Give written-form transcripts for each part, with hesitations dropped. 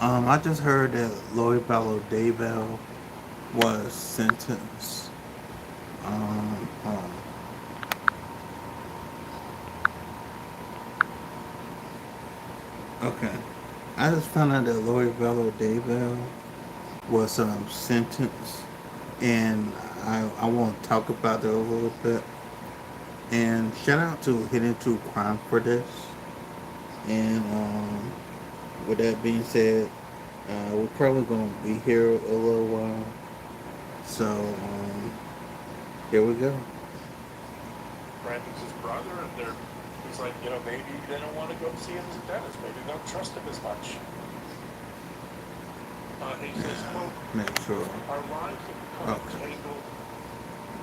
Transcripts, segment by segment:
I just heard that Lloyd Vallow Daybell was sentenced. Um, um, okay. I just found out that Lloyd Vallow Daybell was sentenced, and I want to talk about it a little bit. And shout out to Hidden True Crime for this. And with that being said, we're probably going to be here a little while. So here we go. Brandon's his brother, and he's like, maybe they don't want to go see him as a dentist. Maybe they don't trust him as much. He says, quote, Make sure. our lives have become Okay. entangled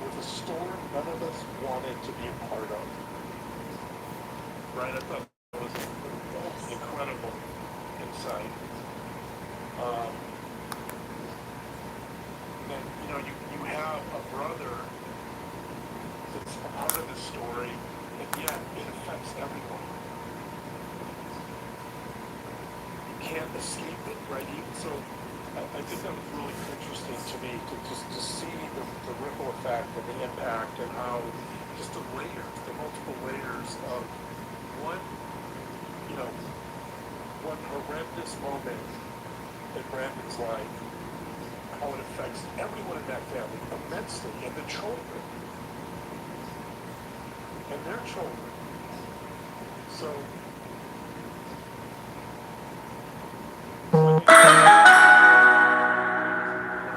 with a storm none of us wanted to be a part of. Right? I thought that was incredible insight. Um, and, you have a brother that's a part of the story, and yet it affects everyone. You can't escape it, right? So I think that was really interesting to me to see the ripple effect and the impact and how just the layers, the multiple layers of one, you know, one horrendous moment in Brandon's life, how it affects everyone in that family immensely, and the children, and their children. So,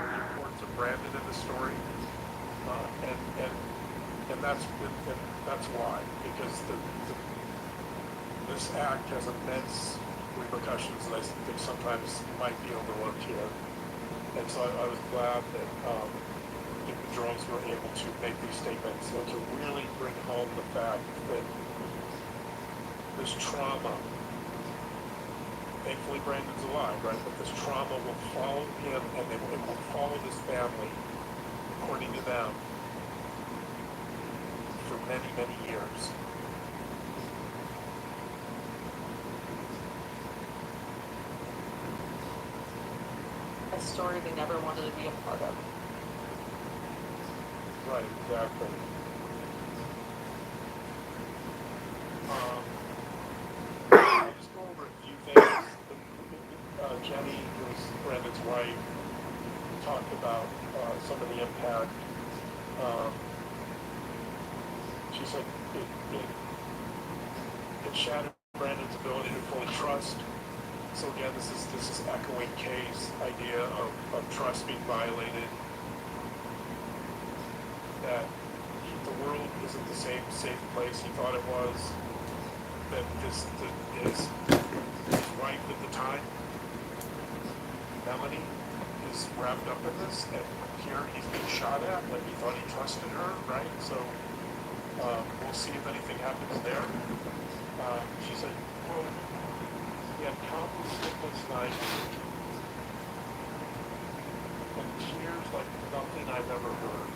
the importance of Brandon in the story, and that's why, because this act has immense repercussions that I think sometimes might be overlooked here. And so I was glad that individuals were able to make these statements and to really bring home the fact that this trauma, thankfully Brandon's alive, right? But this trauma will follow him, and it will follow this family, according to them, for many, many years. A story they never wanted to be a part of. Right, exactly. I'll just go over a few things. Jenny, who's Brandon's wife, talked about some of the impact. Um, she said it shattered Brandon's ability to fully trust. So again, this is echoing Kay's idea of trust being violated. That the world isn't the same safe place he thought it was. That his wife at the time, Melanie, is wrapped up in this, and here he's being shot at, like he thought he trusted her, right? So we'll see if anything happens there. She said, quote, "We had countless sleepless nights and tears like nothing I've ever heard."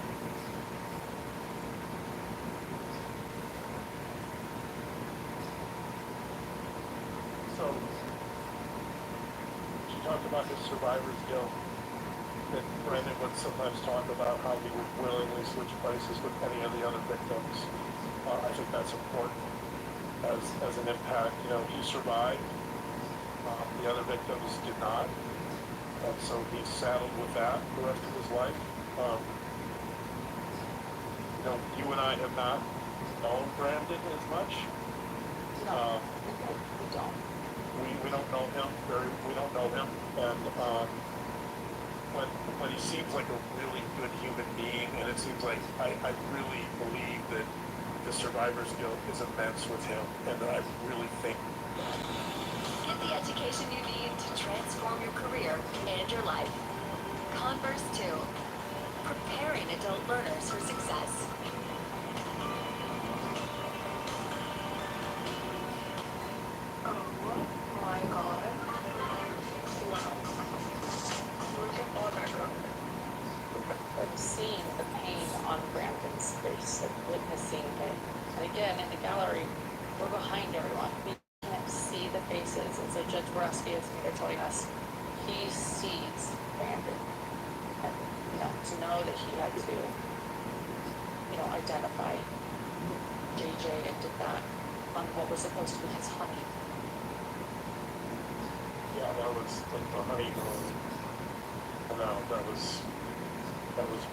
So she talked about his survivor's guilt. That Brandon would sometimes talk about how he would willingly switch places with any of the other victims. I think that's important as an impact. He survived. The other victims did not. And so he's saddled with that the rest of his life. You and I have not known Brandon as much. No, we don't. We don't know him we don't know him, and when he seems like a really good human being, and it seems like I really believe that the survivor's guilt is immense with him, and I really think Get the education you need to transform your career and your life. Converse 2. Preparing adult learners for success. Oh my god. Wow. Look at all that girl. Like seeing the pain on Brandon's face, like witnessing it. And again, in the gallery, we're behind everyone. We can't see the faces, and so Judge Borowski is they're telling us he sees Brandon. And, to know that he had to, identify JJ and did that on what was supposed to be his honey. Yeah, that was like the honeymoon. No, that was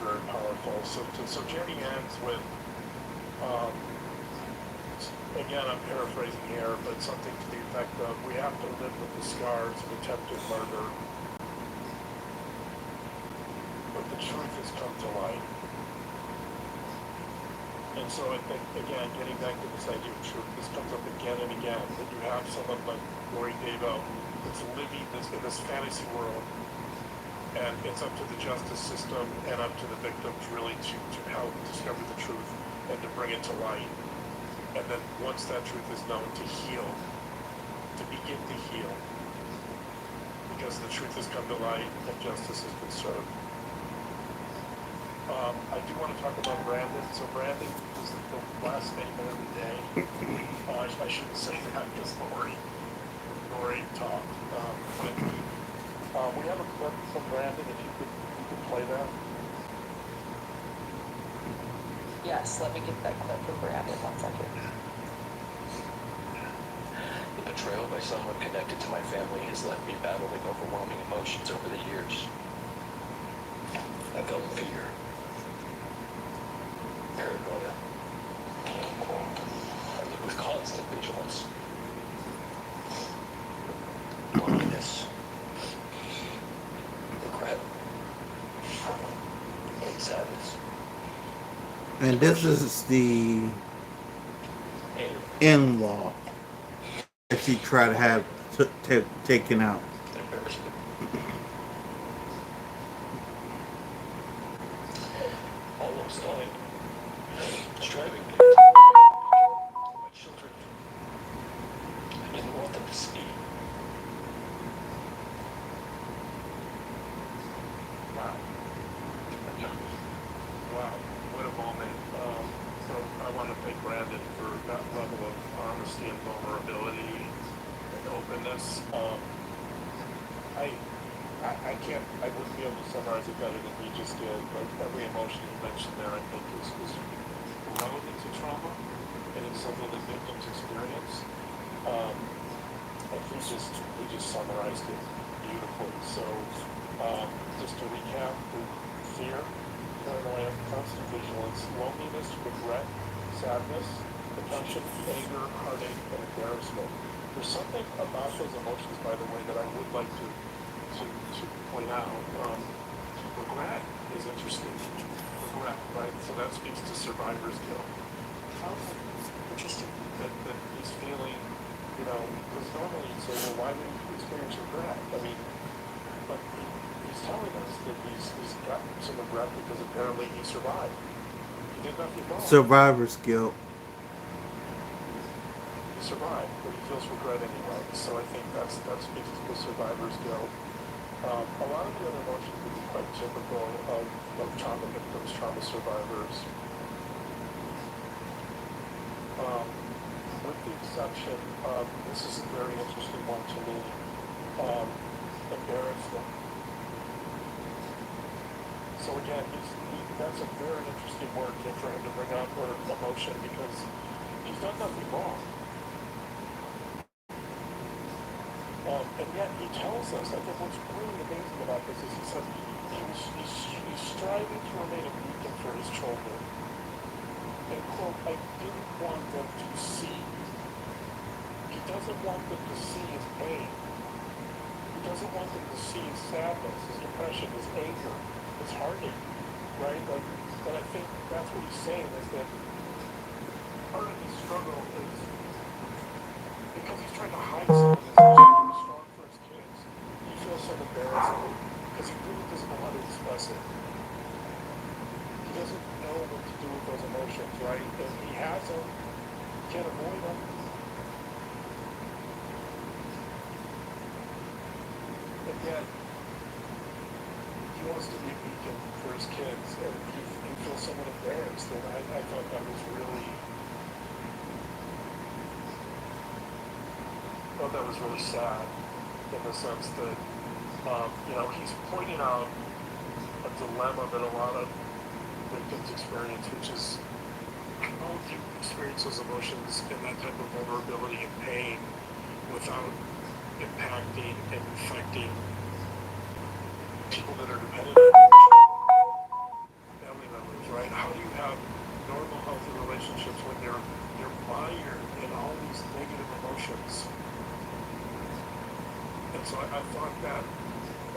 very powerful. So Jenny ends with, again, I'm paraphrasing here, but something to the effect of, we have to live with the scars of attempted murder, but the truth has come to light. And so, again, getting back to this idea of truth, this comes up again and again, that you have someone like Lori Daybell that's living in this fantasy world, and it's up to the justice system and up to the victims really to help discover the truth and to bring it to light. And then once that truth is known, to heal, to begin to heal, because the truth has come to light and justice has been served. I do want to talk about Brandon. So Brandon is the last name of the day. I shouldn't say that because Lori talked. But we have a clip from Brandon. If you could play that. Yes, let me get that clip from Brandon 1 second. The betrayal by someone connected to my family has left me battling overwhelming emotions over the years. I felt fear, paranoia. I lived with constant vigilance. Loneliness, regret, and sadness. And this is the Anger, in-law that she tried to have taken out. embarrassment. Almost dying. Striving to my children. I didn't want them to see. Wow. Wow, what a moment. So I want to thank Brandon for that level of honesty and vulnerability and openness. I wouldn't be able to summarize it better than he just did, but every emotion you mentioned there, I think, is relevant to trauma, and it's something that victims experience. And he just summarized it beautifully. So, just to recap, fear, paranoia, constant vigilance, loneliness, regret, sadness, depression, anger, heartache, and embarrassment. There's something about those emotions, by the way, that I would like to point out. Regret is interesting. Regret, right? So that speaks to survivor's guilt. Interesting. That he's feeling, because normally you'd say, well, why would he experience regret? I mean, but he's telling us that he's got some regret because apparently he survived. He did nothing wrong. Survivor's guilt. He survived, but he feels regret anyway. So I think that speaks to the survivor's guilt. A lot of the other emotions would be quite typical of trauma victims, trauma survivors. With the exception of, this is a very interesting one to me, embarrassment. So again, that's a very interesting word for him to bring up, or emotion, because he's done nothing wrong. And yet he tells us, I think what's really amazing about this is he said he's striving to remain a beacon for his children. And quote, I didn't want them to see. He doesn't want them to see his pain. He doesn't want them to see his sadness, his depression, his anger, his heartache, right? And I think that's what he's saying, is that part of his struggle is because he's trying to hide some of this, he's strong for his kids. He feels so embarrassed because he really doesn't know how to express it. He doesn't know what to do with those emotions, right? And he has them, can't avoid them. And yet, he wants to be a beacon for his kids, and he feels somewhat embarrassed. And I thought that was really sad. in the sense that, he's pointing out a dilemma that a lot of victims experience, which is how do you experience those emotions and that type of vulnerability and pain without impacting and infecting people that are dependent on you, family members, right? How do you have normal, healthy relationships when you're mired in all these negative emotions? And so I thought that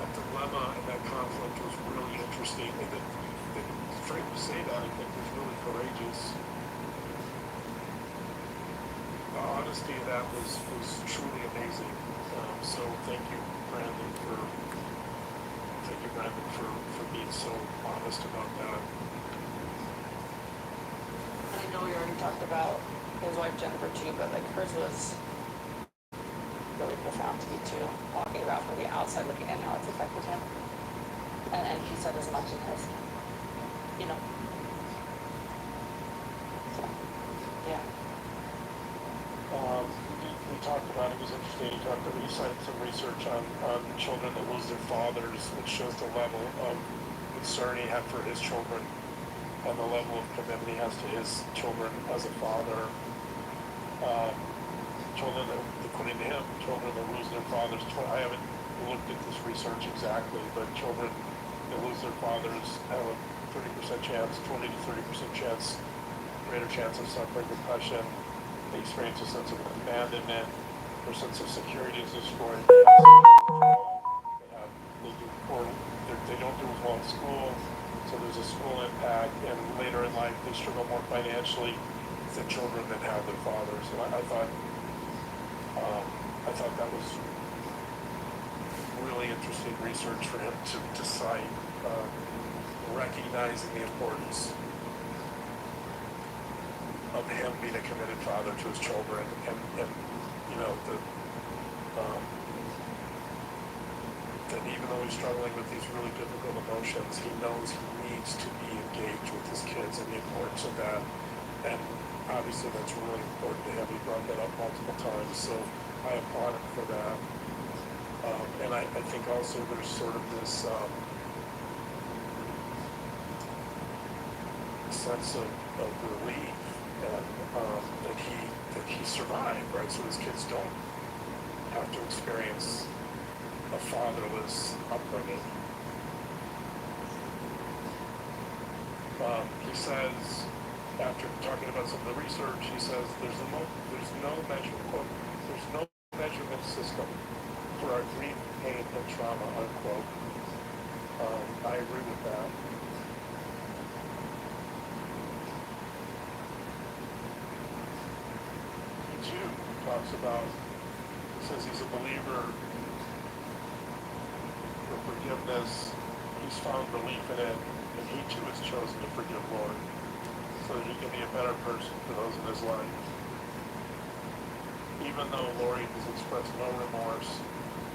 dilemma and that conflict was really interesting, and that for him to say that, I think was really courageous. The honesty of that was truly amazing. So thank you, Brandon, for being so honest about that. And I know we already talked about his wife Jennifer too, but like hers was really profound to me too, talking about from the outside looking in how it's affected him. And he said as much as, so, yeah. We talked about, it was interesting, we cited some research on children that lose their fathers, which shows the level of concern he had for his children and the level of commitment he has to his children as a father. Children that, according to him, children that lose their fathers, I haven't looked at this research exactly, but children that lose their fathers have a 30% chance, 20 to 30% chance, greater chance of suffering depression. They experience a sense of abandonment, their sense of security is destroyed. They don't do as well in school, so there's a school impact, and later in life they struggle more financially than children that have their fathers. And I thought that was really interesting research for him to cite, recognizing the importance of him being a committed father to his children, and that even though he's struggling with these really difficult emotions, he knows he needs to be engaged with his kids and the importance of that. And obviously that's really important to him. He brought that up multiple times, so I applaud him for that. And I think also there's sort of this sense of relief and that he survived, right? So his kids don't have to experience a fatherless upbringing. He says, after talking about some of the research, he says there's no measurement system for our grief, pain, and trauma, unquote. I agree with that. He too talks about, says he's a believer for forgiveness. He's found relief in it, and he too has chosen to forgive Lord, so that he can be a better person for those in his life. Even though Lori has expressed no remorse,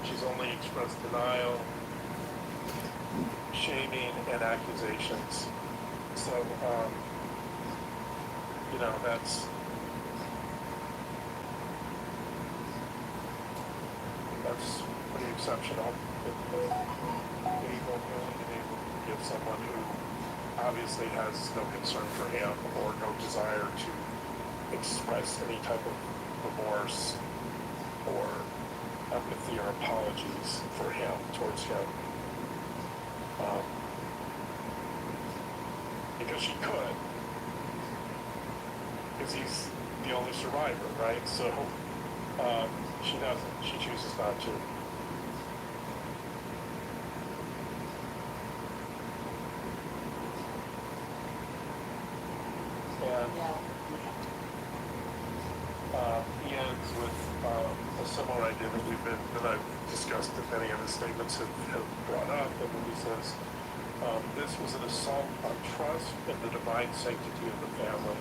she's only expressed denial, shaming, and accusations. So, that's pretty exceptional. Able to forgive someone who obviously has no concern for him or no desire to express any type of remorse or empathy or apologies for him, towards him. Because she could, because he's the only survivor, right? So she doesn't. She chooses not to. And he ends with a similar idea that I've discussed that many of his statements have brought up, and when he says, this was an assault on trust and the divine sanctity of the family.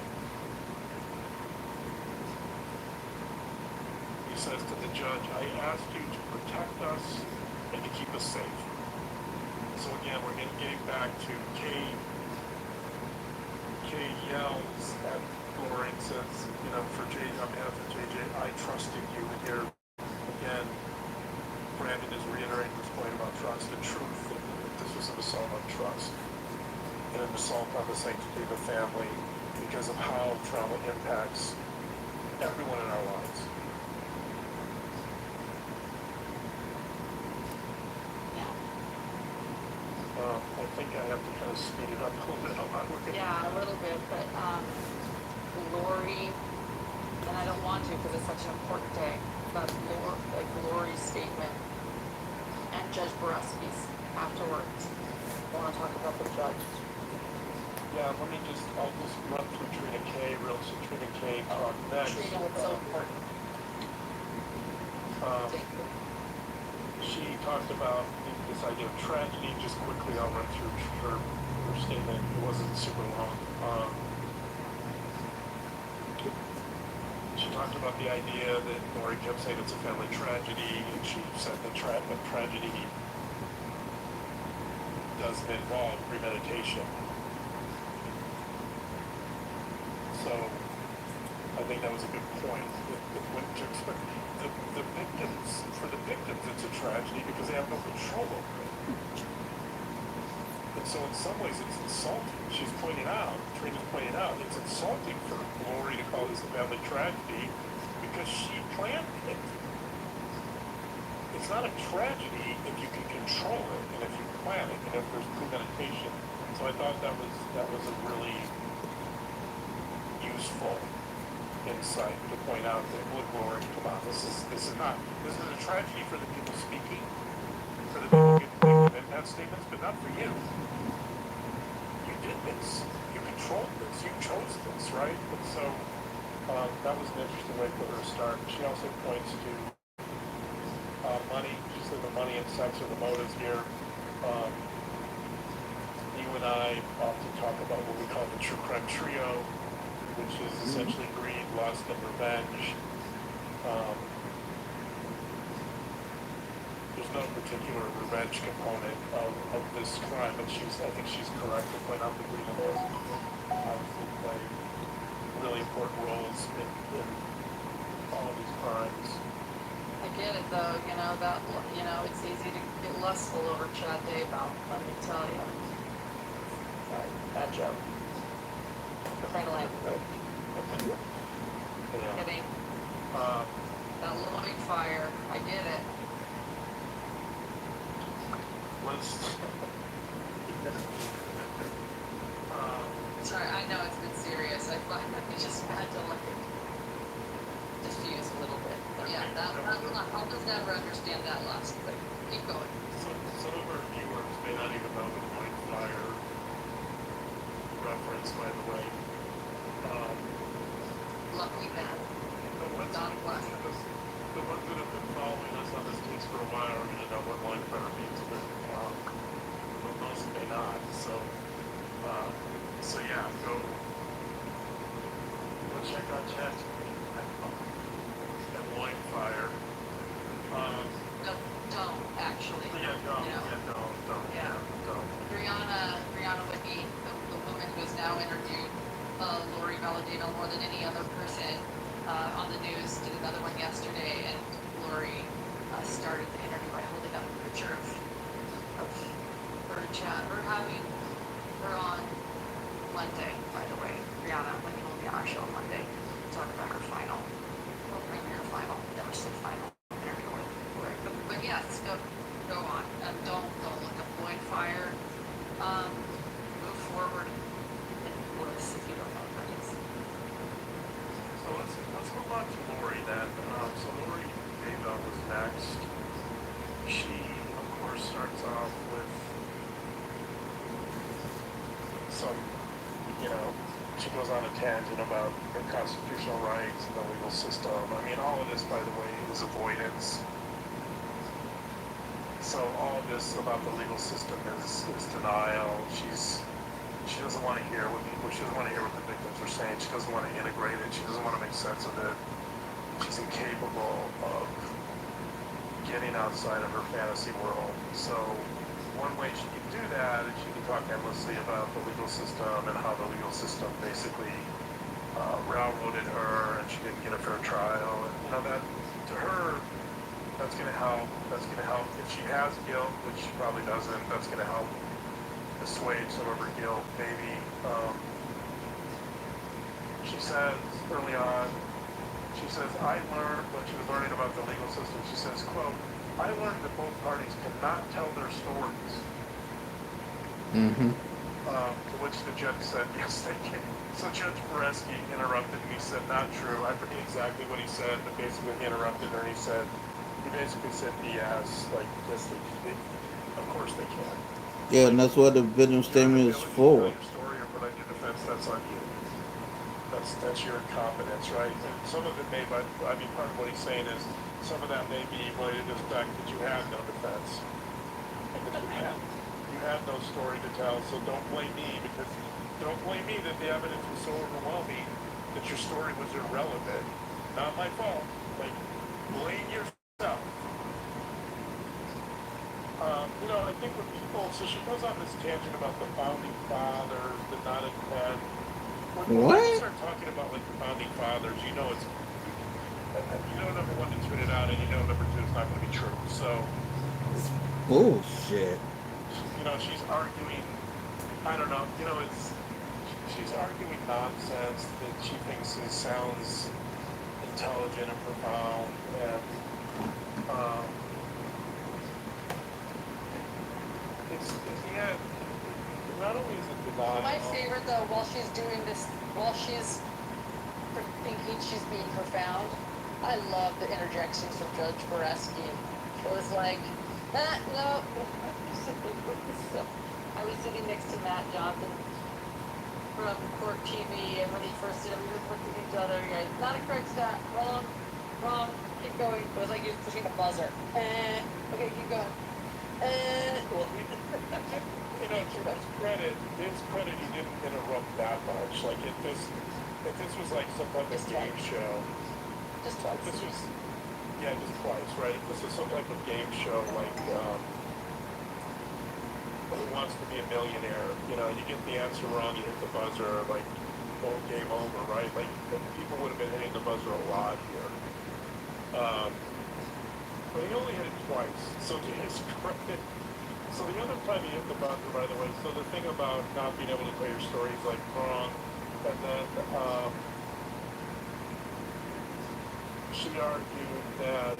He says to the judge, I asked you to protect us and to keep us safe. So again, we're getting back to Kay yells at Lori and says, on behalf of JJ, I trusted you. And here, again, Brandon is reiterating this point about trust and truth, that this was an assault on trust and an assault on the sanctity of the family because of how trauma impacts everyone in our lives. Yeah. I think I have to kind of speed it up a little bit. I'm not looking. Yeah, a little bit, but Lori, and I don't want to because it's such an important day, but Lori's statement and Judge Boreski's afterwards. I want to talk about the judge. Yeah, I'll just run through Trina K. Trina K. talked next. Trina, what's so important? Thank you. She talked about this idea of tragedy. Just quickly, I'll run through her statement. It wasn't super long. She talked about the idea that Lori kept saying it's a family tragedy, and she said that tragedy doesn't involve premeditation. So I think that was a good point. What to expect. The victims, for the victims, it's a tragedy because they have no control over it. And so in some ways it's insulting. She's pointing out, Trina's pointing out, it's insulting for Lori to call this a family tragedy because she planned it. It's not a tragedy if you can control it and if you plan it and if there's premeditation. So I thought that was a really useful insight to point out that, look, Lori, come on, this is a tragedy for the people speaking, for the people giving impact statements, but not for you. You did this. You controlled this. You chose this, right? And so that was an interesting way for her to start. She also points to money. She said the money and sex are the motives here. You and I often talk about what we call the true crime trio, which is essentially greed, lust, and revenge. There's no particular revenge component of this crime, but I think she's correct to point out the greed and lust obviously play really important roles in all of these crimes. I get it though, it's easy to get lustful over Chad Daybell, let me tell you. Sorry, bad joke. Finally. Yeah. Kidding. That loading fire, I get it. Sorry, I know it's been serious. I just had to diffuse a little bit. But yeah, I'll just never understand that lust. But keep going. Some of our viewers may not even know the loading fire reference, by the way. Luckily bad. Not blessed. The ones that have been following us on this case for a while are going to know what line fire means, but most may not. So yeah, go check out chat and line fire. Don't actually. Yeah, don't. Brianna Whitney, the woman who has now interviewed Lori Vallow Daybell more than any other person on the news, did another one yesterday, and Lori started the interview by holding up a picture of her chat, or having her on Monday, by the way. Brianna Whitney will be on our show on Monday to talk about her final, or premiere final, never say final interview with Lori. But yes, go on. Don't look up Lloyd Fire. Move forward in Lewis if you don't know what that is. So let's move on to Lori then. So Lori Daybell was next. She, of course, starts off with some, she goes on a tangent about her constitutional rights and the legal system. I mean, all of this, by the way, is avoidance. So all of this about the legal system is denial. She doesn't want to hear what she doesn't want to hear what the victims are saying. She doesn't want to integrate it. She doesn't want to make sense of it. She's incapable of getting outside of her fantasy world. So one way she can do that is she can talk endlessly about the legal system and how the legal system basically railroaded her and she didn't get a fair trial. And that, to her, That's gonna help. That's gonna help. If she has guilt, which she probably doesn't, that's gonna help assuage some of her guilt. Maybe she says early on. She says, I learned when she was learning about the legal system. She says, "quote I learned that both parties cannot tell their stories." Mm-hmm. To which the judge said, "Yes, they can." So Judge Boreski interrupted and he said, "Not true." I forget exactly what he said, but basically he interrupted her and he basically said, "Yes, like yes, of course they can." Yeah, and Like, that's what the victim your statement is inability to tell for. your story or put on your defense, that's on you. That's your incompetence, right? And some of it may, but I mean, part of what he's saying is some of that may be related to the fact that you had no defense, and that you had no story to tell. So don't blame me that the evidence was so overwhelming that your story was irrelevant. Not my fault. Like, blame yourself. I think when people, so she goes on this tangent about the founding fathers, the not in bed. When people What? start talking about like the founding fathers, number one, to tune it out, and number two, it's not going to be true. So, Bullshit. she's arguing, I don't know, she's arguing nonsense that she thinks sounds intelligent and profound, and it's yeah, not only is it denial. My favorite though, while she's doing this, while she's thinking she's being profound, I love the interjections from Judge Boreski. It was like, no. So, I was sitting next to Matt Johnson from Court TV, and when he first did it, we just looked at each other, and guys, not a correct stat, wrong, keep going. It was like he was pushing a buzzer. Okay, keep going. Well, to his credit, he didn't interrupt that much. Like, if this was like some type of Just game twice. show, Just twice. this was, just twice, right? If this was some type of game show, like, Who Wants to Be a Millionaire, you get the answer wrong, you hit the buzzer, like, whole game over, right? Like, people would have been hitting the buzzer a lot here. But he only hit it twice, so to his credit. So the other time he hit the buzzer, by the way, so the thing about not being able to tell your story is like wrong, and then she argued that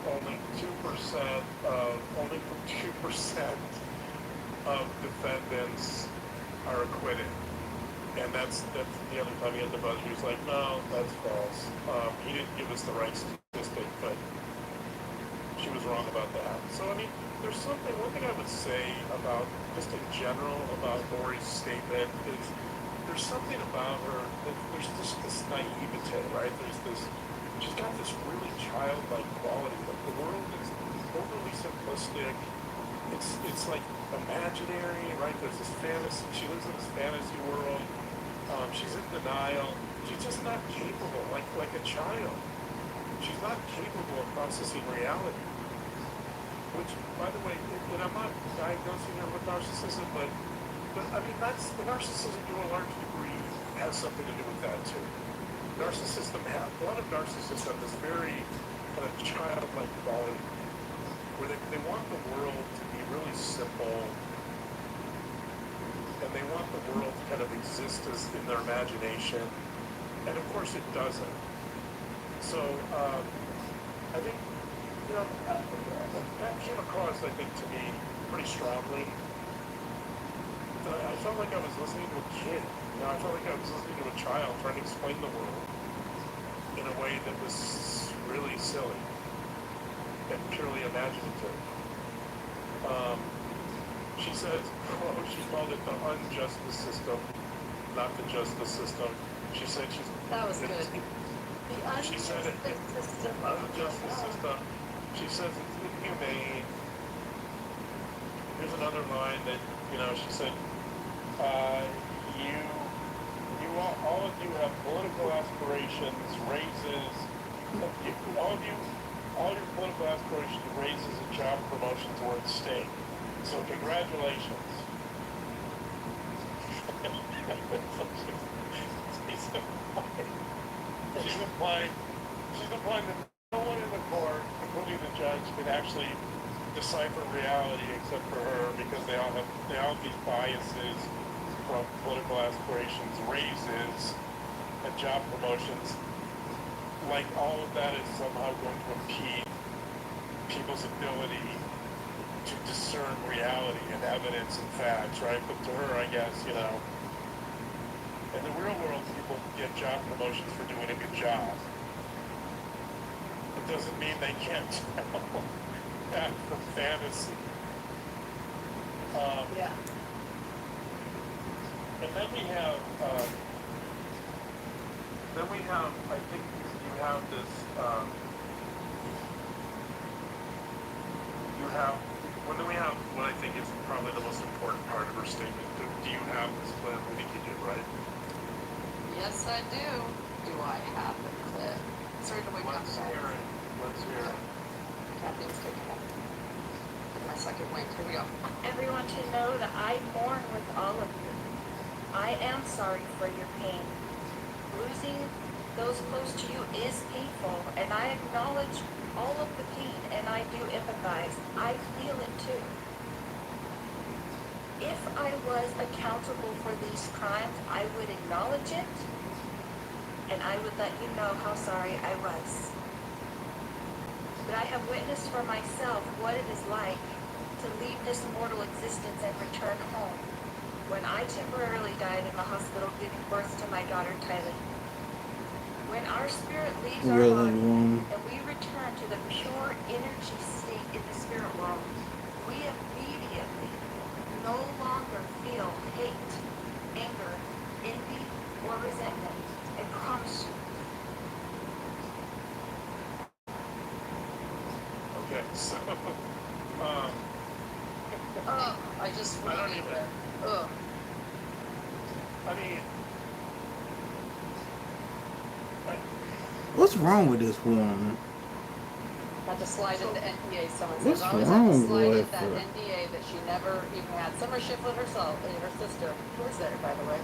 only 2% of defendants are acquitted. And that's the other time he hit the buzzer. He was like, no, that's false. He didn't give us the right statistic, but she was wrong about that. So, I mean, one thing I would say about, just in general, about Lori's statement is there's something about her, that there's just this naivete, right? She's got this really childlike quality. Like, the world is overly simplistic. It's like imaginary, right? There's this fantasy, she lives in this fantasy world. She's in denial. She's just not capable, like a child. She's not capable of processing reality. Which, by the way, and I'm not diagnosing her with narcissism, but I mean, that's the narcissism to a large degree has something to do with that too. A lot of narcissists have this very kind of childlike quality where they want the world to be really simple, and they want the world to kind of exist as in their imagination, and of course it doesn't. So I think that came across, I think, to me pretty strongly. I felt like I was listening to a kid. I felt like I was listening to a child trying to explain the world in a way that was really silly and purely imaginative. She says, she called it the unjustice system, not the justice system. She said That was good. She said it, unjustice system. She says it's inhumane. Here's another line that, she said, all of you have political aspirations, raises, all your political aspirations, raises, and job promotions were at stake. So congratulations. She's implying that no one in judge can actually decipher reality except for her, because they all have these biases from political aspirations, raises, and job promotions. Like all of that is somehow going to impede people's ability to discern reality and evidence and facts, right? But to her, I guess, in the real world, people get job promotions for doing a good job. It doesn't mean they can't tell that from fantasy. Yeah. And then we have, I think you have this, well, then we have what I think is probably the most important part of her statement. Do you have this plan? I think you do, right? Yes, I do. Do I have the clip? Sorry to wake up, Let's guys. hear it. Let's hear it. Caffeine's kicking in. Get my second wink. Here we go. Everyone to know that I mourn with all of you. I am sorry for your pain. Losing those close to you is painful, and I acknowledge all of the pain, and I do empathize. I feel it too. If I was accountable for these crimes, I would acknowledge it, and I would let you know how sorry I was. But I have witnessed for myself what it is like to leave this mortal existence and return home. When I temporarily died in the hospital giving birth to my daughter Tyler. When our spirit leaves our Really, body woman. and we return to the pure energy state in the spirit world, we immediately no longer feel hate, anger, envy, or resentment. I promise you. Okay, so, I just I don't really even- there. Ugh. I mean, What's wrong with this woman? Had to slide into NDA. Someone What's says always wrong had to slide with into that her? NDA that she never even had. Summer Shiflett herself, her sister, who was there by the way,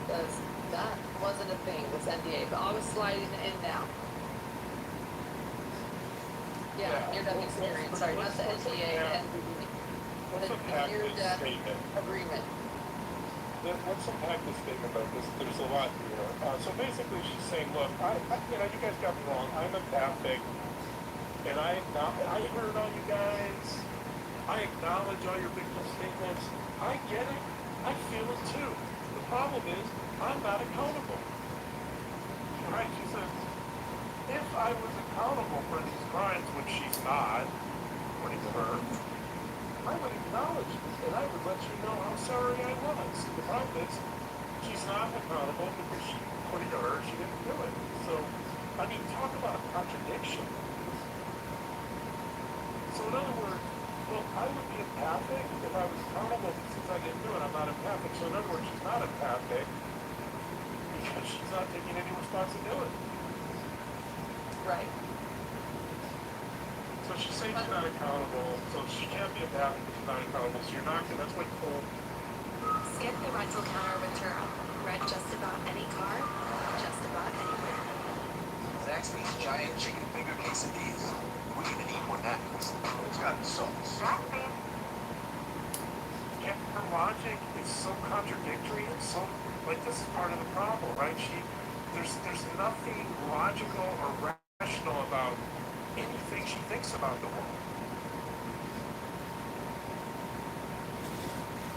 because that wasn't a thing. This NDA, but always sliding in now. Yeah, near-death experience. Sorry, not the NDA, the NDE. let's unpack The this near-death statement. agreement. Let's unpack this statement about this. There's a lot here. So basically, she's saying, look, you guys got me wrong. I'm empathic, and I heard all you guys. I acknowledge all your victim statements. I get it. I feel it too. The problem is, I'm not accountable. Right? She says, if I was accountable for these crimes, which she's not, according to her, I would acknowledge it, and I would let you know how sorry I was. The problem is, she's not accountable because she, according to her, she didn't do it. So, I mean, talk about a contradiction. So in other words, well, I would be empathic if I was accountable, but since I didn't do it, I'm not empathic. So in other words, she's not empathic because she's not taking any responsibility. Right. So she's saying she's not accountable, so she can't be empathic because she's not accountable. So you're not gonna, that's like cold. Skip the rental counter return. Rent just about any car, just about anywhere. Zaxby's giant chicken finger quesadillas. We even eat one that. It's got sauce. Yeah, her logic is so contradictory and so, like, this is part of the problem, right? There's nothing logical or rational about anything she thinks about the world.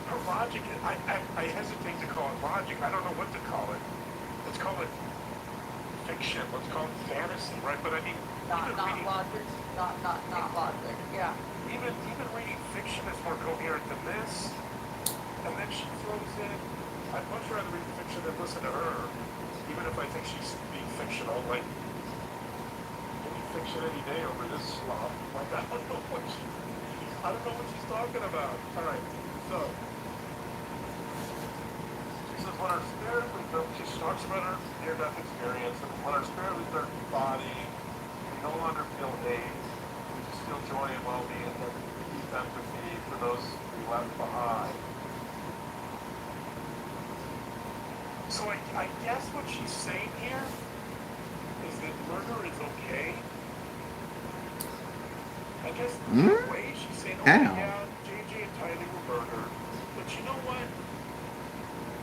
Her logic, I hesitate to call it logic. I don't know what to call it. Let's call it fiction. Let's call it fantasy, right? But I mean, Not even reading, logic. Not logic. Yeah. even reading fiction is more coherent than this. And then she throws in, I'd much rather read fiction than listen to her, even if I think she's being fictional. Like, give me fiction any day over this slop. Like, I don't know what she's talking about. All right, so she says when our spirit returns, she talks about her near-death experience, and when our spirit returns to the body, we no longer feel hate. We just feel joy and well-being and deep empathy for those we left behind. So I guess what she's saying here is that murder is okay just Hmm? in a way, she's saying, oh How? yeah, JJ and Tyler were murdered, but you know what?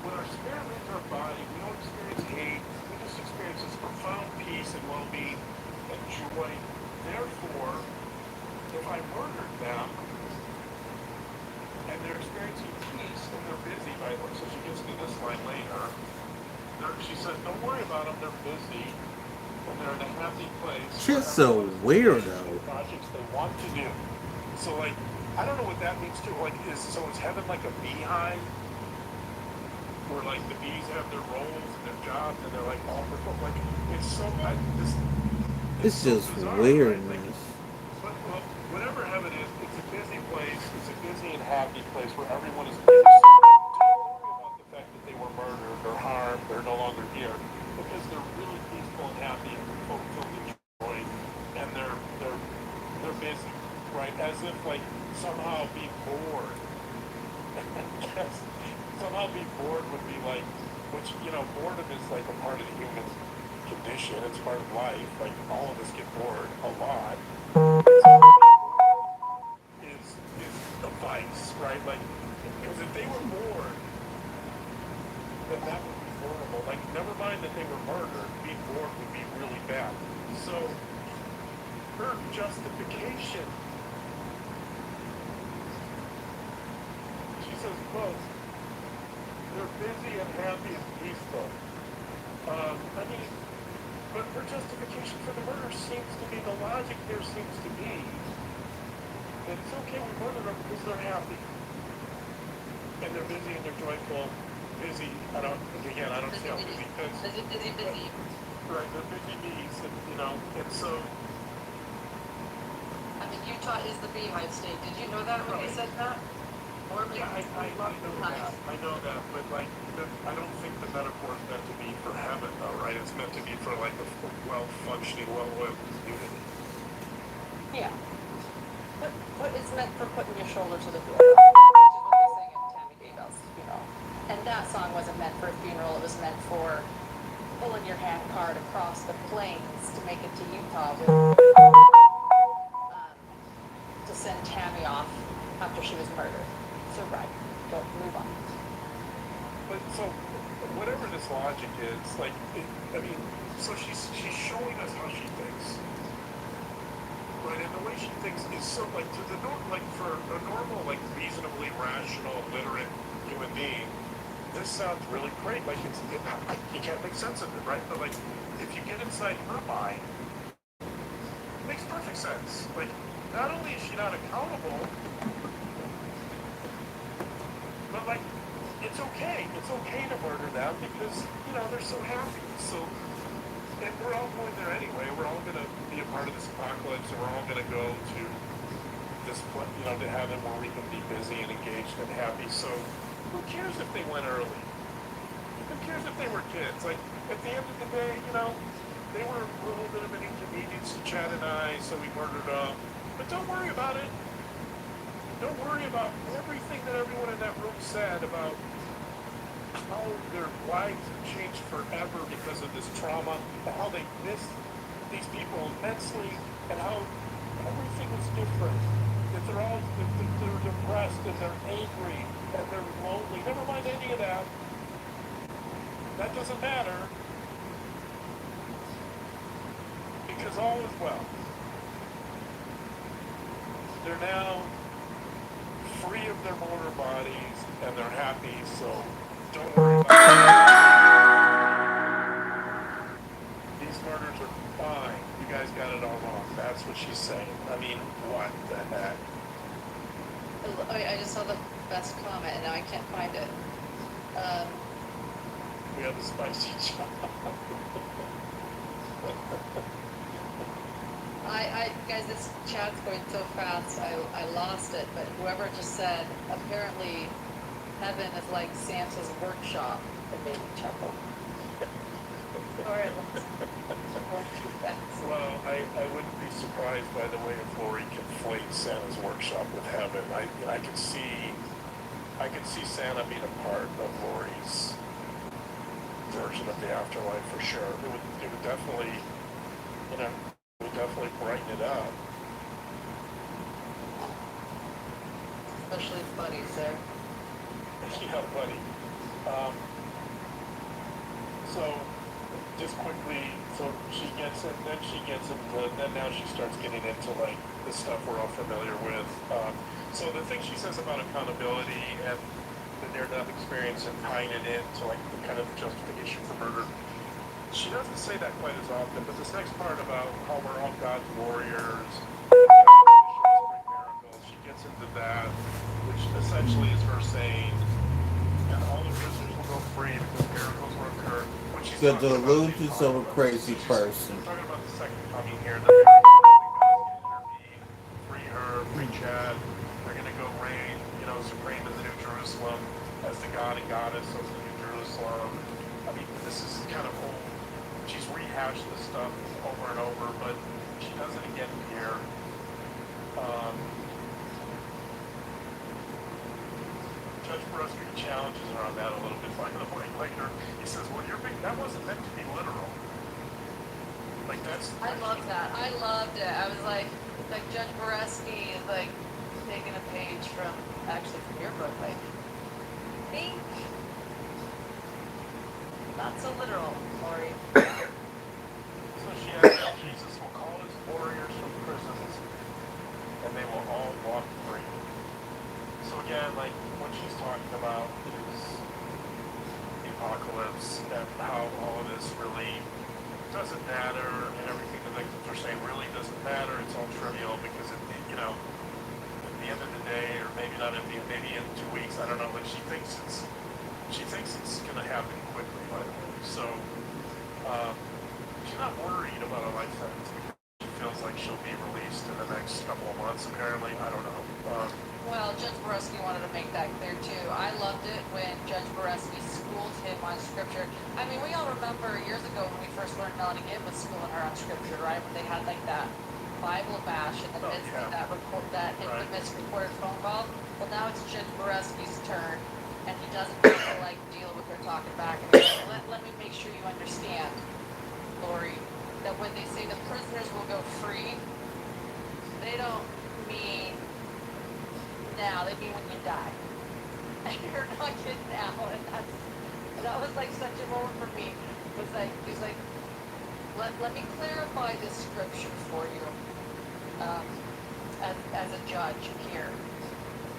When our spirit leaves our body, we don't experience hate. We just experience this profound peace and well-being and joy. Therefore, if I murdered them and they're experiencing peace and they're busy, by the way, so she gets me this line later. She says, don't worry about them. They're busy and they're in a happy place. She's Where a everyone's engaged weirdo. in projects they want to do. So, like, I don't know what that means too. Like, is heaven like a beehive? Where like the bees have their roles and their jobs and they're like all perform like it's so It's so just bizarre, right? Like, weirdness. but well, whatever heaven is, it's a busy place. It's a busy and happy place where everyone is busy. So don't worry about the fact that they were murdered or harmed. They're no longer here because they're really peaceful and happy and filled with joy, and they're busy, right? As if like somehow being bored. Somehow being bored would be like, which, boredom is like a part of the human condition. It's part of life. Like, all of us get bored a lot. Is a vice, right? Like, because if they were bored, then that would be horrible. Like, never mind that they were murdered, being bored would be really bad. So, her justification, she says, quote, they're busy and happy and peaceful. But her justification for the murder seems to be, the logic there seems to be that it's okay we murder them because they're happy. And they're busy and they're joyful. Busy, I don't see how busy, because... Busy. Right, they're busy bees, and so... I mean, Utah is the beehive state. Did you know that when you said that? Or maybe Yeah, I know that, but like, I don't think the metaphor is meant to be for heaven, though, right? It's meant to be for like a well-functioning, well-oiled community. Yeah. But it's meant for putting your shoulder to the wheel, which is what they sang at Tammy Daybell's funeral. And that song wasn't meant for a funeral, it was meant for pulling your hand cart across the plains to make it to Utah to send Tammy off after she was murdered. So right, go move on. But so, whatever this logic is, like, so she's showing us how she thinks, right? And the way she thinks is so, like, for a normal, like, reasonably rational, literate human being, this sounds really great. Like, you can't make sense of it, right? But like, if you get inside her mind, it makes perfect sense. Like, not only is she not accountable, but like, it's okay. It's okay to murder them because, they're so happy. So, and we're all going there anyway. We're all going to be a part of this apocalypse, and we're all going to go to this, to heaven where we can be busy and engaged and happy. So, who cares if they went early? Who cares if they were kids? Like, at the end of the day, they were a little bit of an inconvenience to Chad and I, so we murdered them. But don't worry about it. Don't worry about everything that everyone in that room said about how their lives have changed forever because of this trauma, and how they miss these people immensely, and how everything is different. That they're depressed and they're angry and they're lonely. Never mind any of that. That doesn't matter because all is well. They're now free of their mortal bodies and they're happy, so don't worry about it. These murders are fine. You guys got it all wrong. That's what she's saying. I mean, what the heck? I just saw the best comment and now I can't find it. We have a spicy job. Guys, this chat's going so fast, I lost it, but whoever just said, apparently heaven is like Santa's workshop. It made me chuckle. Alright, Well, I wouldn't be surprised by the way that Lori conflates Santa's workshop with heaven. I could see Santa being a part of Lori's version of the afterlife for sure. It would definitely, it would definitely brighten it up. especially if Buddy's there. Yeah, buddy. Um, so, just quickly, so she gets in, then she gets into, then now she starts getting into like the stuff we're all familiar with. So the thing she says about accountability and the near-death experience and tying it into like the kind of justification for murder, she doesn't say that quite as often, but this next part about how we're all God's warriors, miracles, she gets into that, which essentially is her saying, and all the prisoners will go free because miracles will occur. When she's The talking about delusions of a crazy person. talking about the second coming here, that God's going to intervene, free her, free Chad. They're going to go reign, supreme in the New Jerusalem as the God and Goddess of the New Jerusalem. I mean, this is kind of old. She's rehashed this stuff over and over, but she does it again here. Judge Brusky challenges her on that a little bit. By the way, later, he says, well, that wasn't meant to be literal. Like, that's... I love that. I loved it. I was like Judge Boreski is like taking a page from your book, like, think not so literal, Lori. So she asks, Jesus will call his warriors from prisons, and they will all walk free. So again, like, what she's talking about is the apocalypse and how all of this really doesn't matter, and everything the victims are saying really doesn't matter. It's all trivial because at the end of the day, or maybe not maybe in 2 weeks, I don't know. Like she thinks it's going to happen quickly. By the way, so she's not worried about a life sentence because she feels like she'll be released in the next couple of months. Apparently, I don't know. Well, Judge Boreski wanted to make that clear too. I loved it when Judge Boreski schooled him on scripture. I mean, we all remember years ago when we first learned Melanie Gibb was schooling her on scripture, right? When they had like that Bible bash in the midst of that infamous recorded phone call. Well, now it's Judge Boreski's turn, and he doesn't have to like deal with her talking back. And he's like, let me make sure you understand, Lori, that when they say the prisoners will go free, they don't mean now, they mean when you die. And you're not getting out. And that was like such a moment for me. It was like, he's like, let me clarify this scripture for you as a judge here.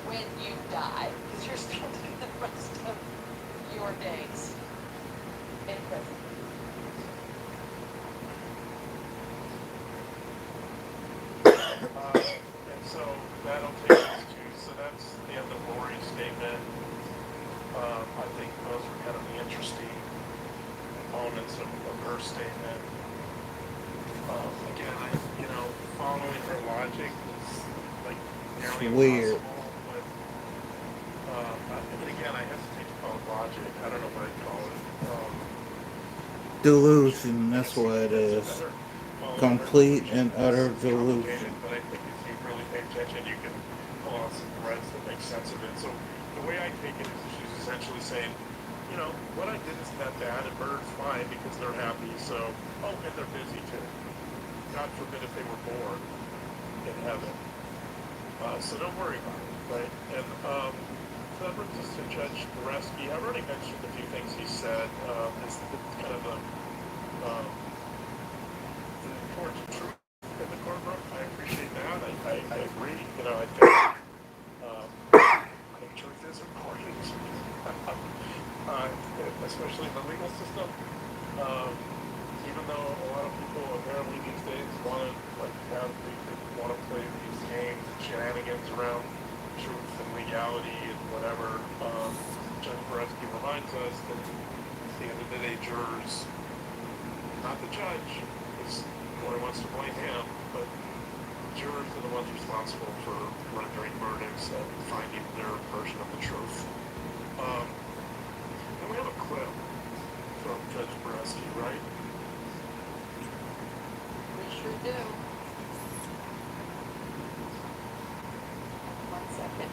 When you die, because you're spending the rest of your days in prison. And so that'll take us to, so that's the end of Lori's statement. I think those were kind of the interesting components of her statement. Again, following her logic is like nearly Weird. impossible. But again, I hesitate to call it logic. I don't know what I'd call it. Delusion, that's what it is. Complete and utter delusion. But I think if you really pay attention, you can pull out some threads that make sense of it. So the way I take it is she's essentially saying, what I did isn't that bad, and murder's fine because they're happy. So, and they're busy too. God forbid if they were born in heaven. So don't worry about it, right? And so that brings us to Judge Boreski. I've already mentioned a few things he said. It's kind of the important truth in the courtroom. I appreciate that. I agree. I think truth is important, especially in the legal system. Even though a lot of people apparently these days want to play these games and shenanigans around truth and legality and whatever, Judge Boreski reminds us that at the end of the day, jurors, not the judge, because nobody wants to blame him, but jurors are the ones responsible for rendering verdicts and finding their version of the truth. And we have a clip from Judge Boreski, right? We sure do. 1 second.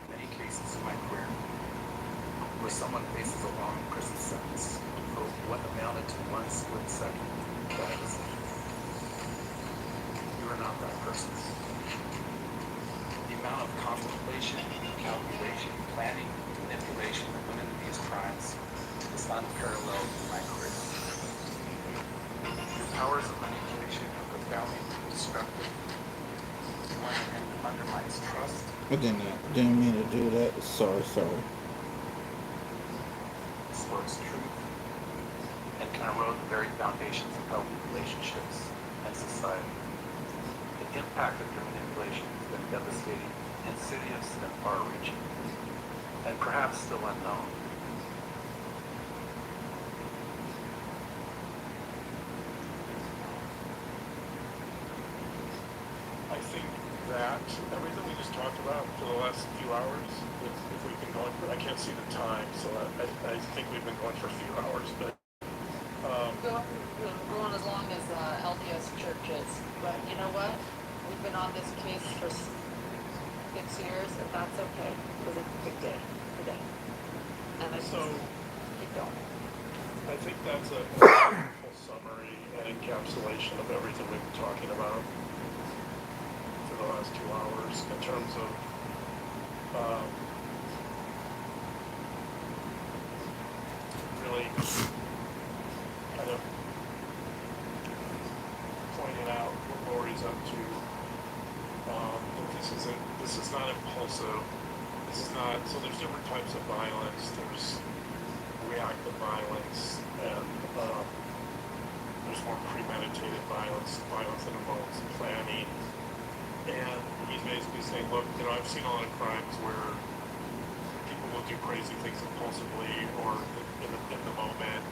Many cases in my career where someone faces a long prison sentence for what amounted to one split second. You I didn't mean to do that. Sorry. Distorts truth and can erode the very foundations of healthy relationships and society. The impact of your manipulation has been devastating, insidious, and far-reaching, and perhaps still unknown. I think that everything we just talked about for the last few hours, if we've been going for, I can't see the time, so I think we've been going for a few hours, but Going as long as LDS Church is, but you know what? We've been on this case for 6 years, and that's okay, because it's a big day today. And I so keep going. I think that's a wonderful summary and encapsulation of everything we've been talking about for the last 2 hours in terms of really kind of pointing out what Lori's up to. That this is not impulsive. This is not, so there's different types of violence. There's reactive violence, and there's more premeditated violence that involves planning. And he's basically saying, look, I've seen a lot of crimes where people will do crazy things impulsively or in the moment.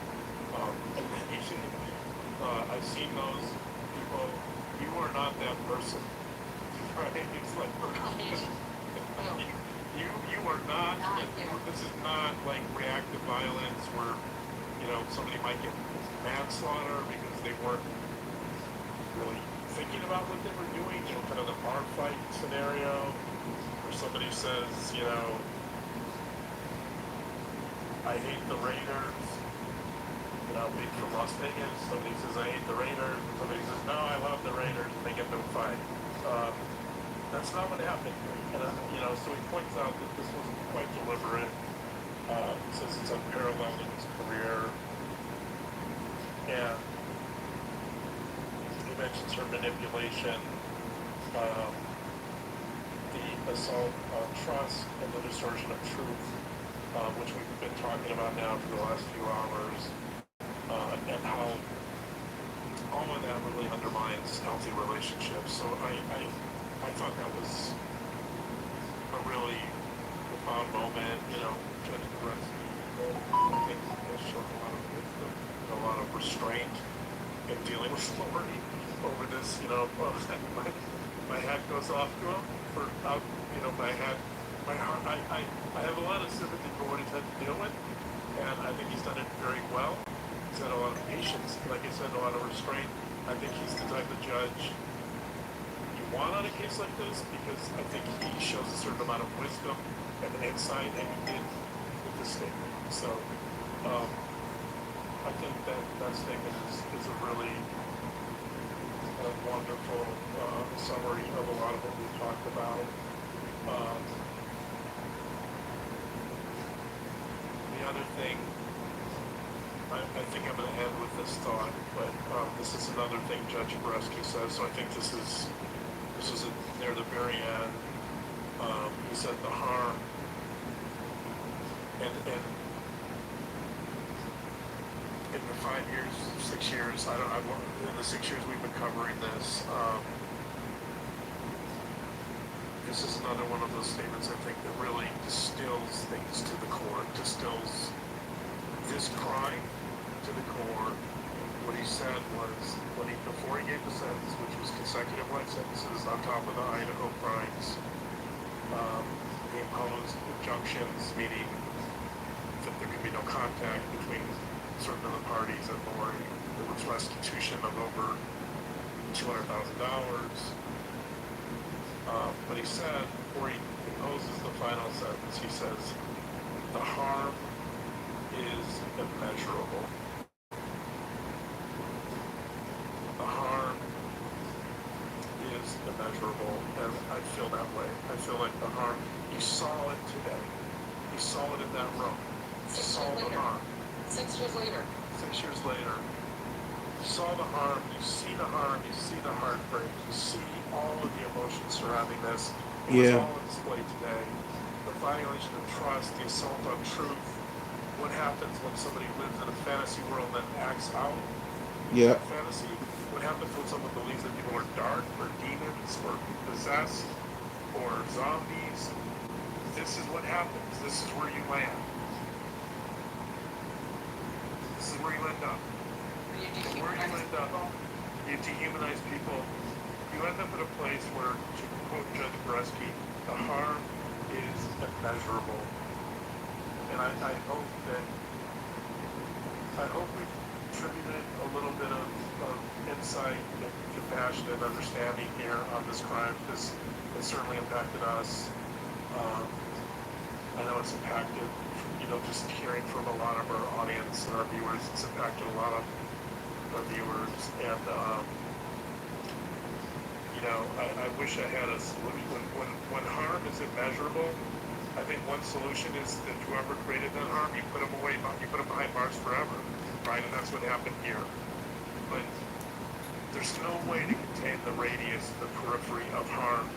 And then I've seen those people. You are not that person, right? It's like you are not. This is not like reactive violence where somebody might get manslaughter because they weren't really thinking about what they were doing. Kind of the bar fight scenario where somebody says, I hate the Raiders. Being from Las Vegas, somebody says, I hate the Raiders. And somebody says, no, I love the Raiders. And they get into a fight. That's not what happened here. And, so he points out that this was quite deliberate. He says it's unparalleled in his career. And he mentions her manipulation, the assault on trust, and the distortion of truth, which we've been talking about now for the last few hours, and how all of that really undermines healthy relationships. So I thought that was a really profound moment. Judge Borowski, I think, has shown a lot of wisdom and a lot of restraint in dealing with Lori over this. My hat goes off to him for my heart. I have a lot of sympathy for what he's had to deal with, and I think he's done it very well. He's had a lot of patience, like I said, a lot of restraint. I think he's the type of judge you want on a case like this, because I think he shows a certain amount of wisdom and insight, and he did with this statement. So I think that statement is a really wonderful summary of a lot of what we talked about. The other thing, I think I'm going to end with this thought, but this is another thing Judge Borowski says. So I think this is near the very end. He said the harm, and in the 5 years, 6 years, in the 6 years we've been covering this, this is another one of those statements I think that really distills things to the core, distills this crime to the core. What he said was, before he gave the sentence, which was consecutive life sentences on top of the Idaho crimes, he imposed injunctions, meaning that there could be no contact between certain of the parties at Lori. There was restitution of over $200,000. But he said, before he imposes the final sentence, he says, the harm is immeasurable. The harm is immeasurable, and I feel that way. I feel like the harm, you saw it today. You saw it in that room. You saw the harm. 6 years later. 6 years later, you saw the harm, you see the heartbreak, you see all of the emotions surrounding this, It was Yeah. all on display today. The violation of trust, the assault on truth. What happens when somebody lives in a fantasy world and acts out Yeah. that fantasy? What happens when someone believes that people are dark or demons or possessed or zombies? This is what happens. This is where you land. This is where you end up. You And where you end up, you dehumanize people. You end up at a place where, to quote Judge Bresky, the harm is immeasurable. And I hope we've contributed a little bit of insight and compassion and understanding here on this crime, because it certainly impacted us. I know it's impacted, just hearing from a lot of our audience and our viewers, it's impacted a lot of our viewers. And, I wish I had a solution. When harm is immeasurable, I think one solution is that whoever created that harm, you put them away, you put them behind bars forever, right? And that's what happened here. But there's no way to contain the radius, the periphery of harm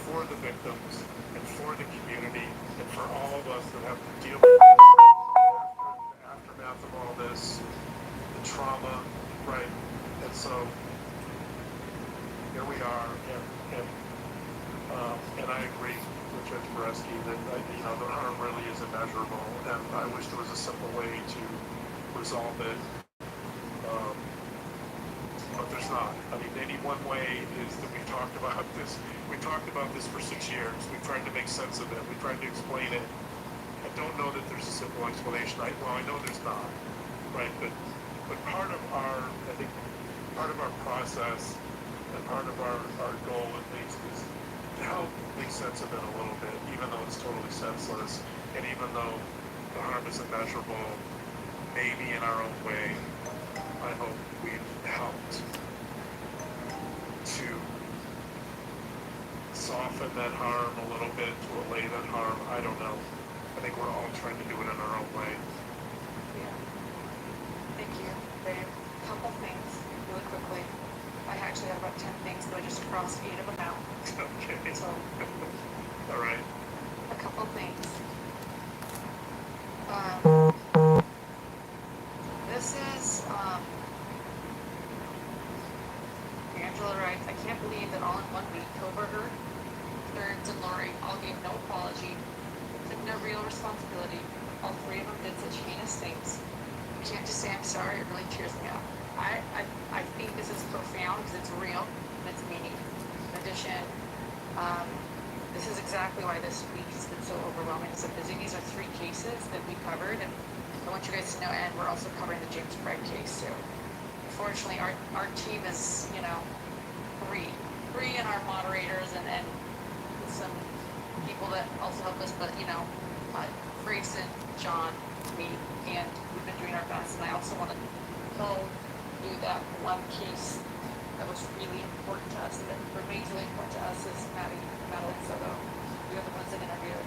for the victims and for the community and for all of us that have to deal with this, the aftermath of all this, the trauma, right? And so here we are, and I agree with Judge Bresky that the harm really is immeasurable, and I wish there was a simple way to resolve it, but there's not. I mean, maybe one way is that we've talked about this for 6 years. We've tried to make sense of it. We've tried to explain it. I don't know that there's a simple explanation. I know there's not, right? But part of our process and part of our goal, at least, is to help make sense of it a little bit, even though it's totally senseless, and even though the harm is immeasurable, maybe in our own way, I hope we've helped to soften that harm a little bit, to allay that harm. I don't know. I think we're all trying to do it in our own way. Yeah. Thank you, Dave. Couple things, really quickly. I actually have about 10 things, but I just crossed 8 of them out. Okay. So, All right. a couple things. This is, Angela writes, I can't believe that all in 1 week, Koberger, Stearns, and Lori all gave no apology, took no real responsibility. All 3 of them did such heinous things. You can't just say I'm sorry, it really tears me up. I think this is profound because it's real and it's meaning. In addition, this is exactly why this week has been so overwhelming and so busy. These are 3 cases that we covered, and I want you guys to know, and we're also covering the James Craig case too. Unfortunately, our team is, 3 and our moderators and some people that also help us, but Grayson, John, me, and we've been doing our best. And I also want to do that one case that was really important to us, that remains really important to us, is Madeline Soto. We are the ones that interviewed,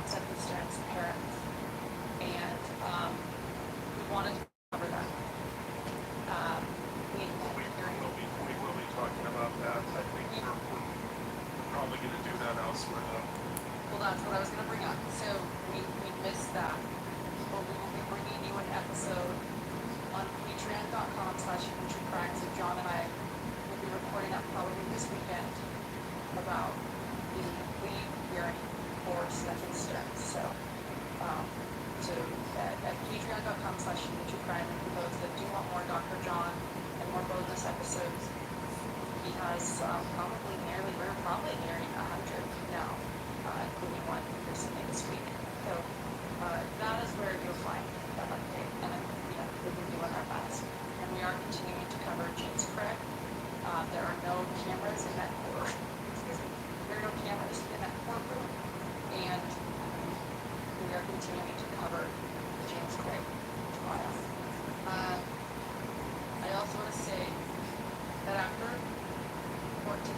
Senator Stearns' parents, and we wanted to cover that. We will be talking about that. I think we're probably going to do that elsewhere, though. Well, that's what I was going to bring up. So we missed that, but we will be bringing you an episode on patreon.com/futurecrime. So John and I will be recording that probably this weekend about the plea hearing for Senator Stearns. So, at patreon.com/futurecrime, and for those that do want more Dr. John and more bonus episodes, he has we're probably nearing 100 now, including one recently this week. So that is where you'll find that update, and we've been doing our best. And we are continuing to cover James Craig. There are no cameras in that courtroom. There are no cameras in that courtroom, and we are continuing to cover the James Craig trial. I also want to say that after court today,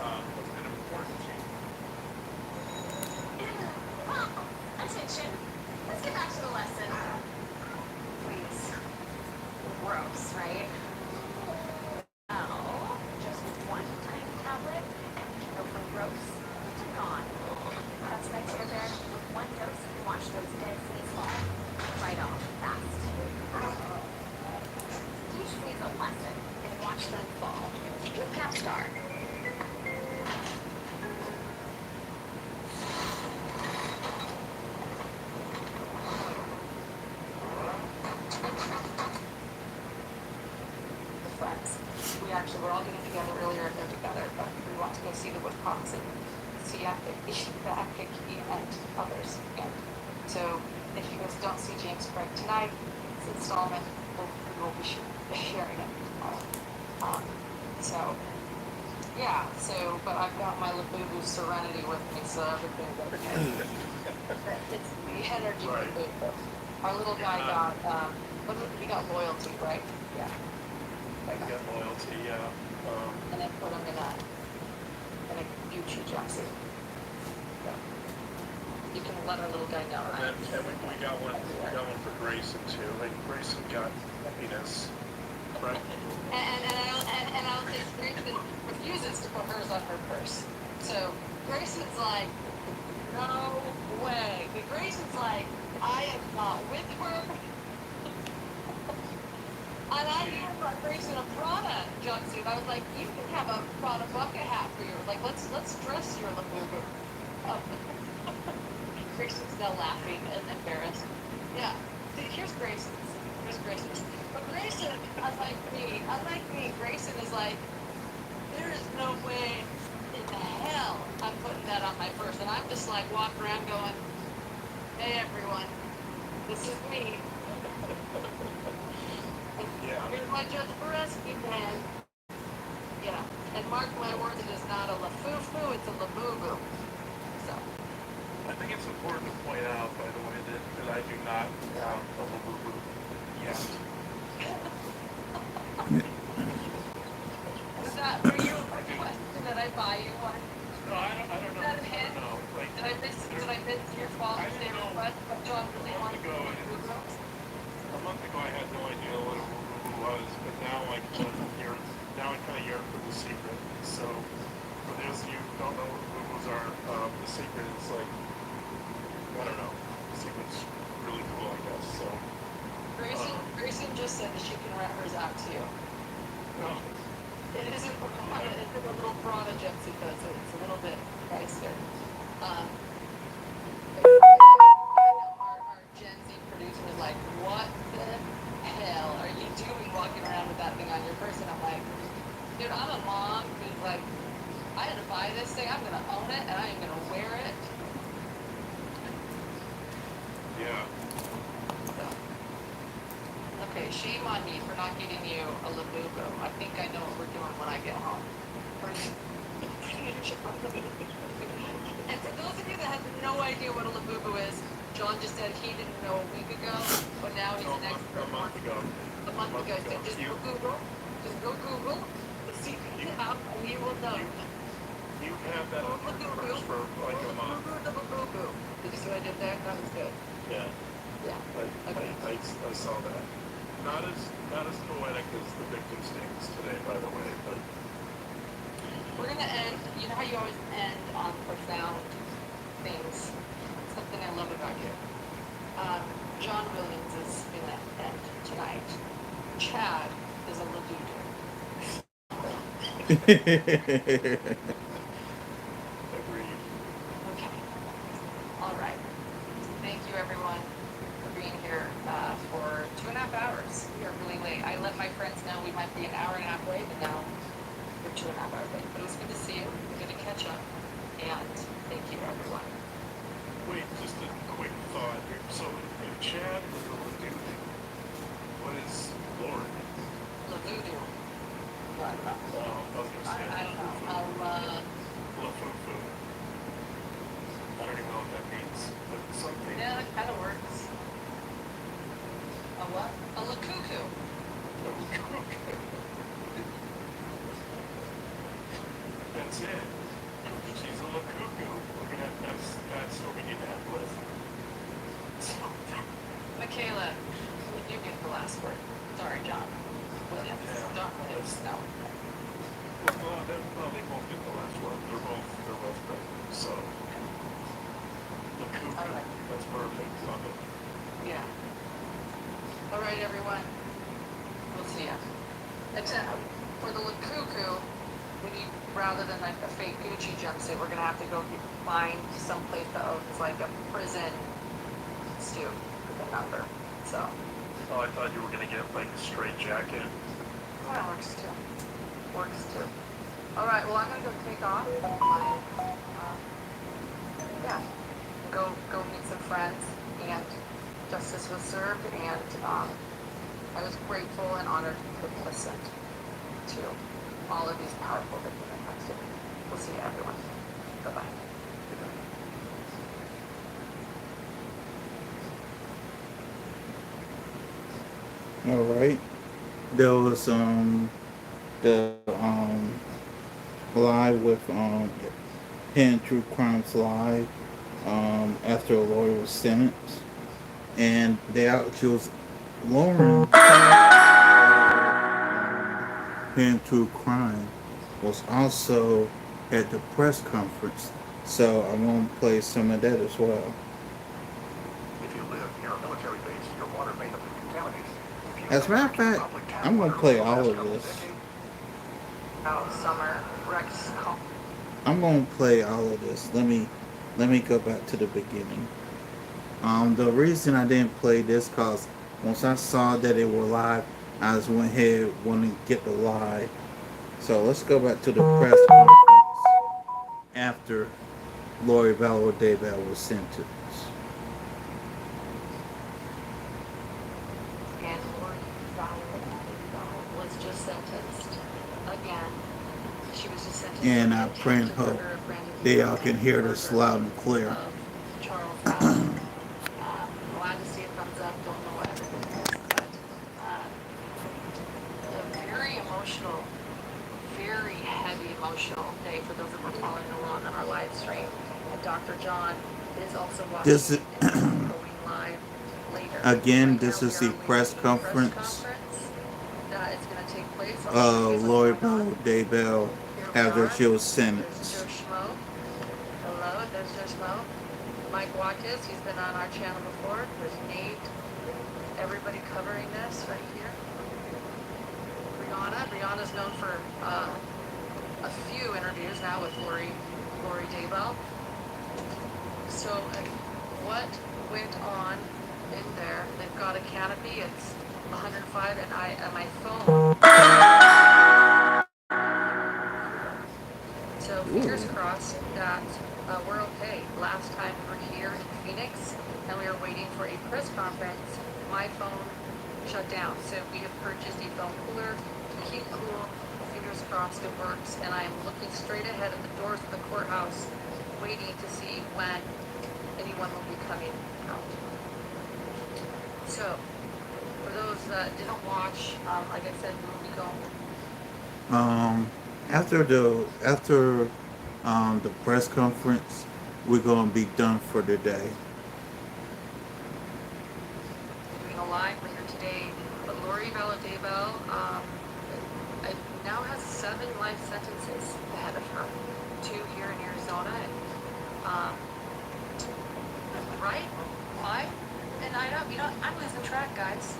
an important gene. Attention. Let's get back to the lesson. Please. Gross, right? Now, just one tiny tablet. Go from gross to gone. That's my chair there. With one dose, you can watch those dead fleas fall right off, fast. Teach fleas a lesson and watch them fall. With Capstar. Friends. We're all getting together earlier and they're together, but we want to go see the Woodcocks and see Epic, the Epic and others. And so if you guys don't see James Craig tonight, it's installment, we will be sharing it tomorrow. But I've got my Labubu Serenity with me, so everything's okay. It's the energy Right. Labubu. Our little guy got, we got loyalty, right? Yeah. I got loyalty, yeah. And then put him in a Gucci jumpsuit. Yeah. You can let our little guy know. And then we got one for Grayson too. Like Grayson got happiness, right? And I'll say Grayson refuses to put hers on her purse. So Grayson's like, no way. But Grayson's like, I am not with her. And I had brought Grayson a Prada jumpsuit. I was like, you can have a Prada bucket hat for your, like, let's dress your Labubu. Grayson's now laughing and embarrassed. Yeah. See, here's Grayson's. Here's Grayson's. But Grayson, unlike me, Grayson is like, there is no way in the hell I'm putting that on my purse. And I'm just like walking around going, hey everyone, this is me. Yeah. Here's my Just for Rescue plan. Yeah. And mark my words, it is not a Lafufu, it's a Labubu. So. I think it's important to point out, by the way, that I do not have a Labubu yet. Is that for you a question that I buy you one? No, I don't know. Is that a hint? No, like, Did I miss your father's day request? But John really wanted to ago, Labubu? a month ago I had no idea what a Labubu was, but now I kind of yearn for the secret. So, for those of you who don't know what Labubus are, the secret is like, I don't know, the secret's really cool, I guess, so. Grayson just said that she can rent hers out to you. No. It isn't Prada, it's a little Prada jumpsuit though, so it's a little bit pricier. I know our Gen Z producer was like, what the hell are you doing walking around with that thing on your purse? And I'm like, dude, I'm a mom who's like, I had to buy this thing, I'm gonna own it, and I am gonna wear it. Yeah. So. Okay, shame on me for not getting you a Labubu. I think I know what we're doing when I get home. And for those of you that have no idea what a Labubu is, John just said he didn't know a week ago, but now he's No, an expert. a month ago. A month ago, he said, just go Google the secret app, and you will know. You have that on your purse for like a month. Labubu. Did you see what I did there? That was good. Yeah. Yeah. Okay. I saw that. Not as poetic as the victim stings today, by the way, but We're gonna end, you know how you always end on profound things? Something I love about you. John Williams is gonna end tonight. Chad is a Labubu. agreed. Okay. All right. Thank you, everyone, for being here for 2.5 hours. We are really late. I let my friends know we might be an hour and a half late, but now we're 2.5 hours late. But it was good to see you. Good to catch up. And thank you, everyone. Wait, just a quick thought here. So, if Chad is a Labubu, what is Lord? Labubu. I don't know. I was gonna say. I don't know. Lafufu. I don't even know what that means, but something. Yeah, that kind of works. A what? A lakuku. That's it. rather than like a fake Gucci jumpsuit, we're gonna have to go find someplace that owns like a prison suit with a number. So Oh, I thought you were gonna get like a straight jacket. that works too. Works too. All right. Well, I'm gonna go take off. Yeah. Go meet some friends, and justice was served, and I was grateful and honored to listen to all of these powerful victim impacts. We'll see you, everyone. Bye-bye. All right. There was the live with Penn True Crimes Live after a lawyer was sentenced, and they accused Lauren Penn True Crime was also at the press conference, so I'm gonna play some of that as well. If you live near a military base, your water may have been contaminated. If you As a matter of fact, public tap I'm gonna water play for the all last of couple this. decades, Summer Rex. I'm gonna play all of this. Let me go back to the beginning. The reason I didn't play this cause once I saw that it were live, I just went ahead wanting to get the live. So let's go back to the press conference after Lori Vallow Daybell was sentenced. And Lori Vallow was just sentenced again. She was just sentenced. And I pray and hope they all can hear this loud and clear. Charles Vallow. Glad to see a thumbs up. Don't know what everything is, but a very emotional, very heavy emotional day for those that were following along on our live stream. And Dr. John is also watching. This is going live later. again. Right this now, is we the are press waiting for conference. That is going to take place. Lori Vallow Daybell after she was sentenced. Joe Schmo. Hello, there's Joe Schmo. Mike Watkins, he's been on our channel before. There's Nate. Everybody covering this right here. Brianna's known for a few interviews now with Lori Daybell. So what went on in there? They've got a canopy. It's 105, and my phone. So fingers crossed that we're okay. Last time we were here in Phoenix and we were waiting for a press conference, my phone shut down. So we have purchased a phone cooler to keep cool. Fingers crossed it works. And I am looking straight ahead at the doors of the courthouse, waiting to see when anyone will be coming out. So for those that didn't watch, like I said, we'll be going. After the press conference, we're gonna be done for the day. Doing a live later today, but Lori Vallow Daybell now has 7 life sentences ahead of her, 2 here in Arizona, and right, 5, and I'm losing track, guys.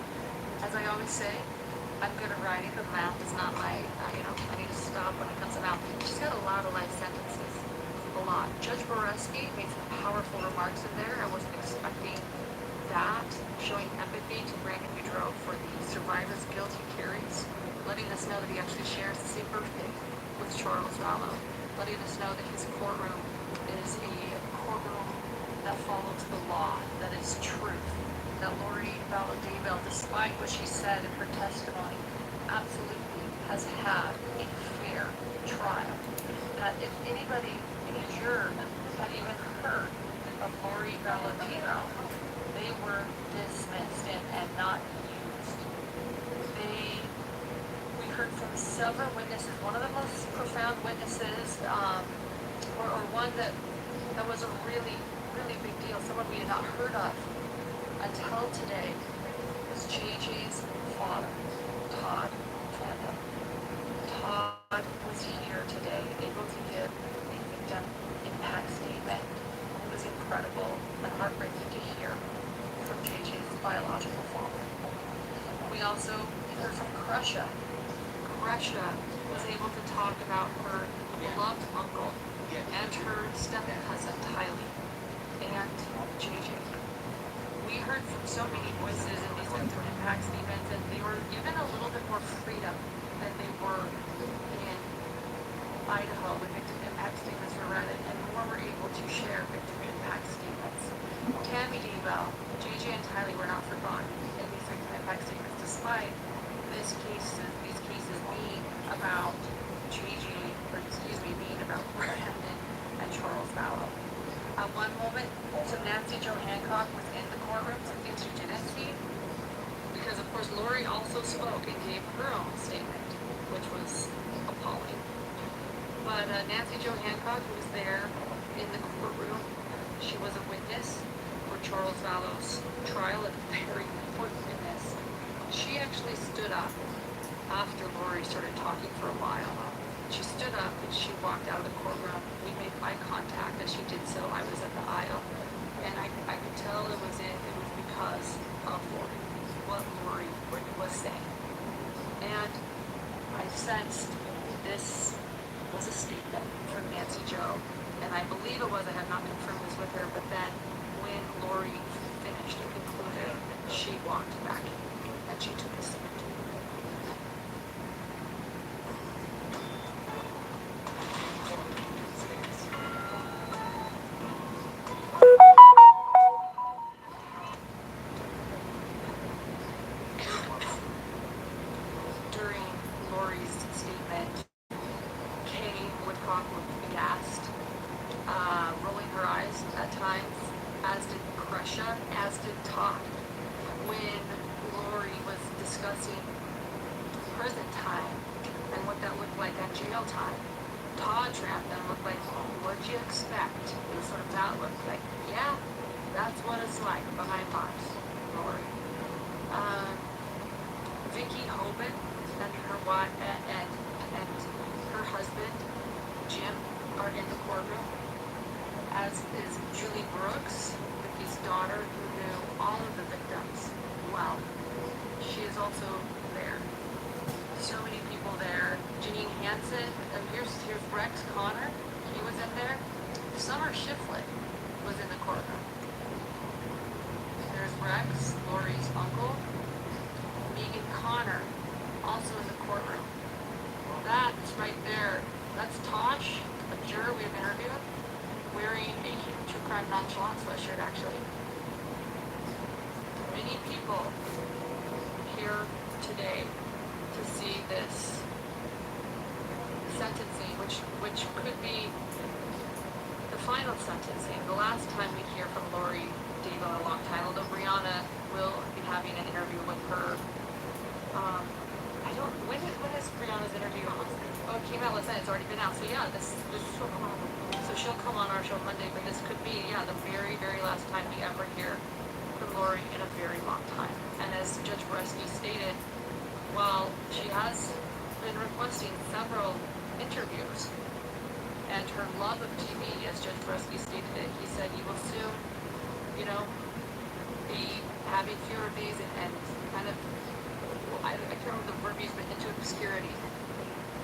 As I always say, I'm good at writing, but math is not my, I need to stop when it comes to math. She's got a lot of life sentences. A lot. Judge Boreski made some powerful remarks in there. I wasn't expecting that. Showing empathy to Brandon Boudreaux for the survivor's guilt he carries. Letting us know that he actually shares the same birthday with Charles Vallow. Letting us know that his courtroom is a courtroom that follows the law, that is truth. That Lori Vallow Daybell, despite what she said in her testimony, absolutely has had a fair trial. That if anybody, any juror, had even heard of Lori Vallow Daybell, they were dismissed and not used. We heard from several witnesses. One of the most profound witnesses, or one that was a really, really big deal, someone we had not heard of until today, was JJ's father, Todd Fandom. Todd was here today, able to give a victim impact statement. It was incredible and heartbreaking to hear from JJ's biological father. We also heard from Kresha. Kresha was able to talk about her uncle, and her step cousin Tylee, and JJ. We heard from so many voices in these victim impact statements, and they were given a little bit more freedom than they were in Idaho when victim impact statements were read, and more were able to share victim impact statements. Tammy Daybell, JJ, and Tylee were not forgotten in these victim impact statements, despite these cases being about being about Brandon and Charles Vallow. At one moment, so Nancy Jo Hancock was in the courtroom, some things you didn't see, because of course Lori also spoke and gave her own statement, which was appalling. But Nancy Jo Hancock, who was there in the courtroom, she was a witness for Charles Vallow's trial, a very important witness. She actually stood up after Lori started talking for a while. She stood up and she walked out of the courtroom. We made eye contact as she did so. I was at the aisle, and I could tell it was because of Lori, what Lori was saying. And I sensed this was a statement from Nancy Jo, and I believe it was. I have not confirmed this with her, but then when Lori finished and concluded, she walked back and she took a seat. During Lori's statement, Kay Woodcock would be asked, rolling her eyes at times, as did Crescia, as did Todd. When Lori was discussing prison time and what that looked like at jail time, Todd trapped them looked like, what'd you expect? It was sort of that look, like, yeah, that's what it's like behind bars, Lori. Vicky Hoban and her wife and her husband Jim are in the courtroom, as is Julie Brooks, Vicky's daughter, who knew all of the victims well. She is also there. So many people there. Janine Hansen, and here's Rex Connor. He was in there. Summer Shiflett was in the courtroom. There's Rex, Lori's uncle. Megan Connor, also in the courtroom. That's right there. That's Tosh, a juror we've interviewed, wearing a true crime nonchalant sweatshirt, actually. Many people here today to see this sentencing, which could be the final sentencing. The last time we hear from Lori Daybell in a long time, although Brianna will be having an interview with her. When is Brianna's interview? Oh, it came out last night. It's already been out. So yeah, so she'll come on our show Monday. But this could be the very, very last time we ever hear from Lori in a very long time. And as Judge Bresky stated, while she has been requesting several interviews, and her love of TV, as Judge Bresky stated it, he said you will soon, be having fewer of these and kind of, I can't remember the verb used, but into obscurity.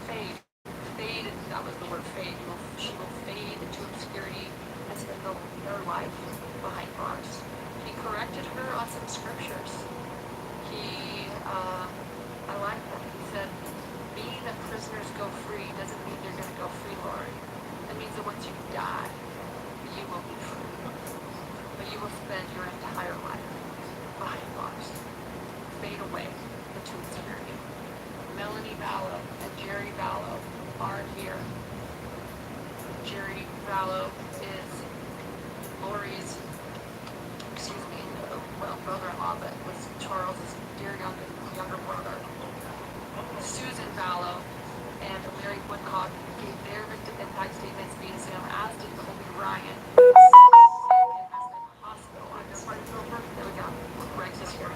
Fade, that was the word fade. She will fade into obscurity and spend her life behind bars. He corrected her on some scriptures. I like that. He said, being that prisoners go free doesn't mean they're going to go free, Lori. It means that once you die, you will be free. But you will spend your entire life behind bars. Fade away into obscurity. Melanie Vallow and Jerry Vallow are here. Jerry Vallow is Lori's, brother-in-law, but was Charles's dear younger brother. Susan Vallow and Larry Woodcock gave their victim impact statements via Zoom, as did Colby Ryan. Hospital. There we go. Rex is here.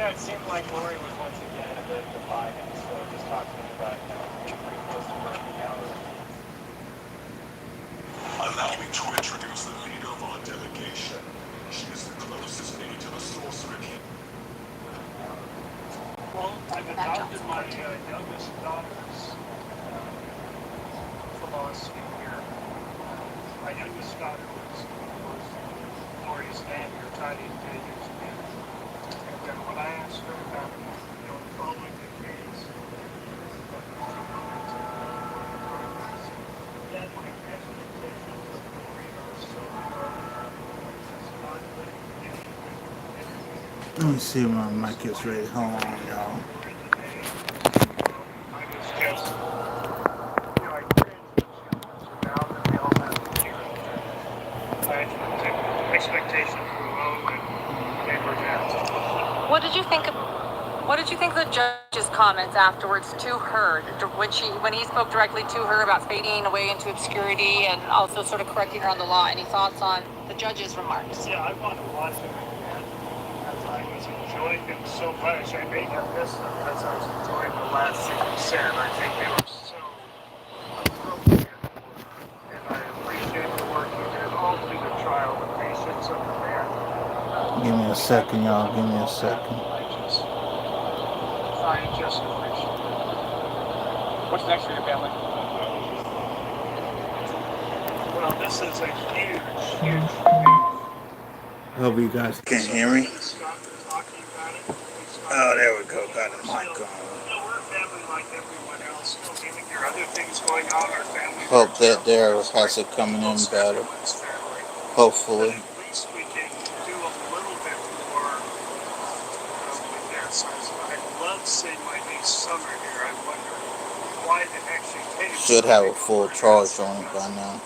Yeah, it seemed like Lori was once again a bit defiant, so just talking about, being pretty close to her reality. Allow me to introduce the leader of our delegation. She is the closest aide to the sorcerer king. Well, I've adopted my youngest daughter's philosophy here. My youngest daughter was Lori's name, your tidy figures name. And then when I asked her about, following the case, that my expectations of Lori are so low, it's not letting anything. Let me see when my mic is ready. Hold on, y'all. I was just, I experienced what she went through now that we all have to deal with it. My expectations were low and they were met. What did you think of, what did you think of the judge's comments afterwards to her when he spoke directly to her about fading away into obscurity and also sort of correcting her on the law? Any thoughts on the judge's remarks? Yeah, I want to watch it again as I was enjoying them so much. I may have missed them as I was enjoying the last thing he said. I think they were so appropriate for her. And I appreciate the work he did all through the trial, the patience of the man. Give me a second, y'all. Give me a second. I just appreciate it. What's next for your family? Well, this is a huge, huge thing. Hope you guys can hear me. Oh, there we go. Got the mic on. We're a family like everyone else. Even there are other things going on. Our family. Hope that there has it coming in better. Hopefully. At least we can do a little bit more with this. I love seeing my niece Summer here. I wonder why the heck she came. Should have a full charge on it by now.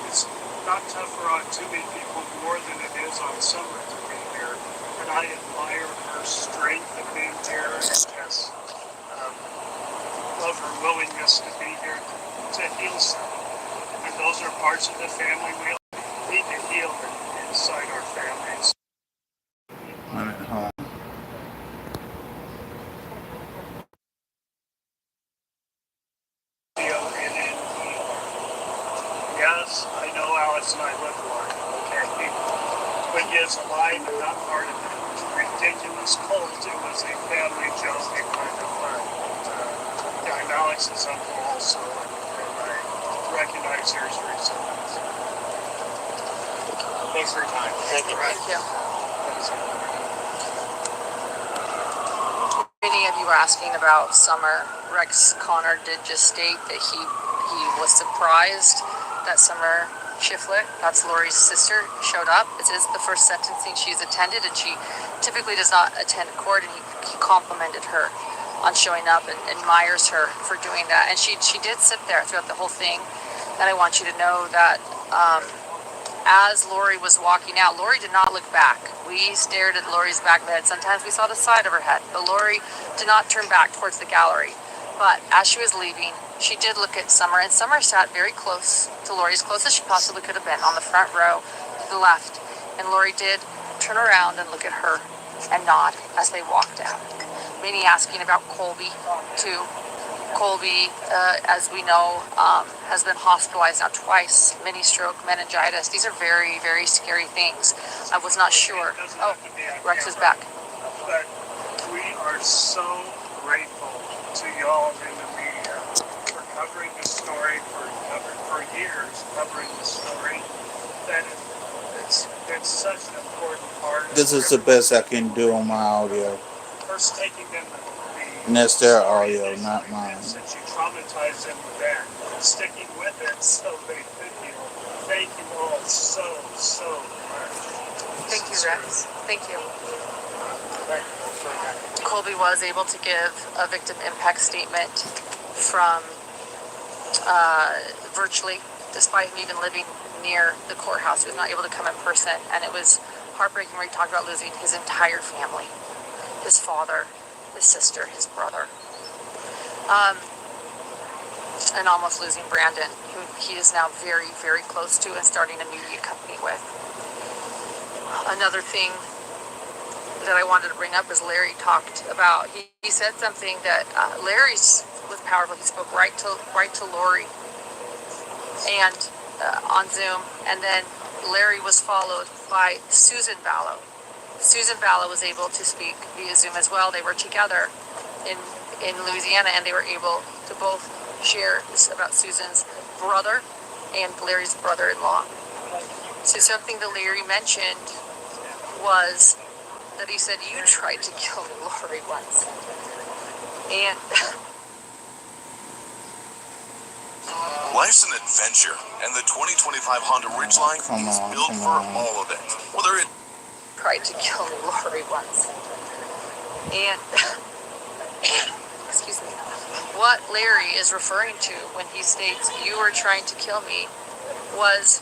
It's not tougher on too many people more than it is on Summer to be here. And I admire her strength of being here and just love her willingness to be here to heal someone. And those are parts of the family we need to heal inside our families. I'm at home. Yes, I know Alex and I look alike, okay? But he is alive and not part of that ridiculous cult. It was a family joke and kind of fun. Yeah, I'm Alex's uncle also, and I recognize yours recently. Thanks for your time. Thank you. Thank you. Many of you were asking about Summer. Rex Connor did just state that he was surprised that Summer Shiflett, that's Lori's sister, showed up. It is the first sentencing she's attended, and she typically does not attend court, and he complimented her on showing up and admires her for doing that. And she did sit there throughout the whole thing. And I want you to know that as Lori was walking out, Lori did not look back. We stared at Lori's back of the head. Sometimes we saw the side of her head, but Lori did not turn back towards the gallery. But as she was leaving, she did look at Summer, and Summer sat very close to Lori, as close as she possibly could have been, on the front row to the left. And Lori did turn around and look at her and nod as they walked out. Many asking about Colby, too. Colby, as we know, has been hospitalized now twice. Mini stroke, meningitis. These are very, very scary things. I was not sure. Oh, Rex is back. But we are so grateful to y'all in the media for covering the story, for years covering the story. That it's such an important part. This is the best I can do on my audio. First taking them and that's their audio, not mine. Since you traumatized them with that, sticking with it so they could heal. Thank you all so much. Thank you, Rex. Thank you. Colby was able to give a victim impact statement from virtually, despite him even living near the courthouse. He was not able to come in person, and it was heartbreaking where he talked about losing his entire family, his father, his sister, his brother, and almost losing Brandon, who he is now very, very close to and starting a media company with. Another thing that I wanted to bring up is Larry talked about. He said something that Larry's was powerful. He spoke right to Lori and on Zoom, and then Larry was followed by Susan Vallow. Susan Vallow was able to speak via Zoom as well. They were together in Louisiana, and they were able to both share this about Susan's brother and Larry's brother-in-law. So something that Larry mentioned was that he said, you tried to kill Lori once. And Life's an adventure, and the 2025 Honda Ridgeline is built for all of it. Whether it tried to kill Lori once. And excuse me. What Larry is referring to when he states you were trying to kill me was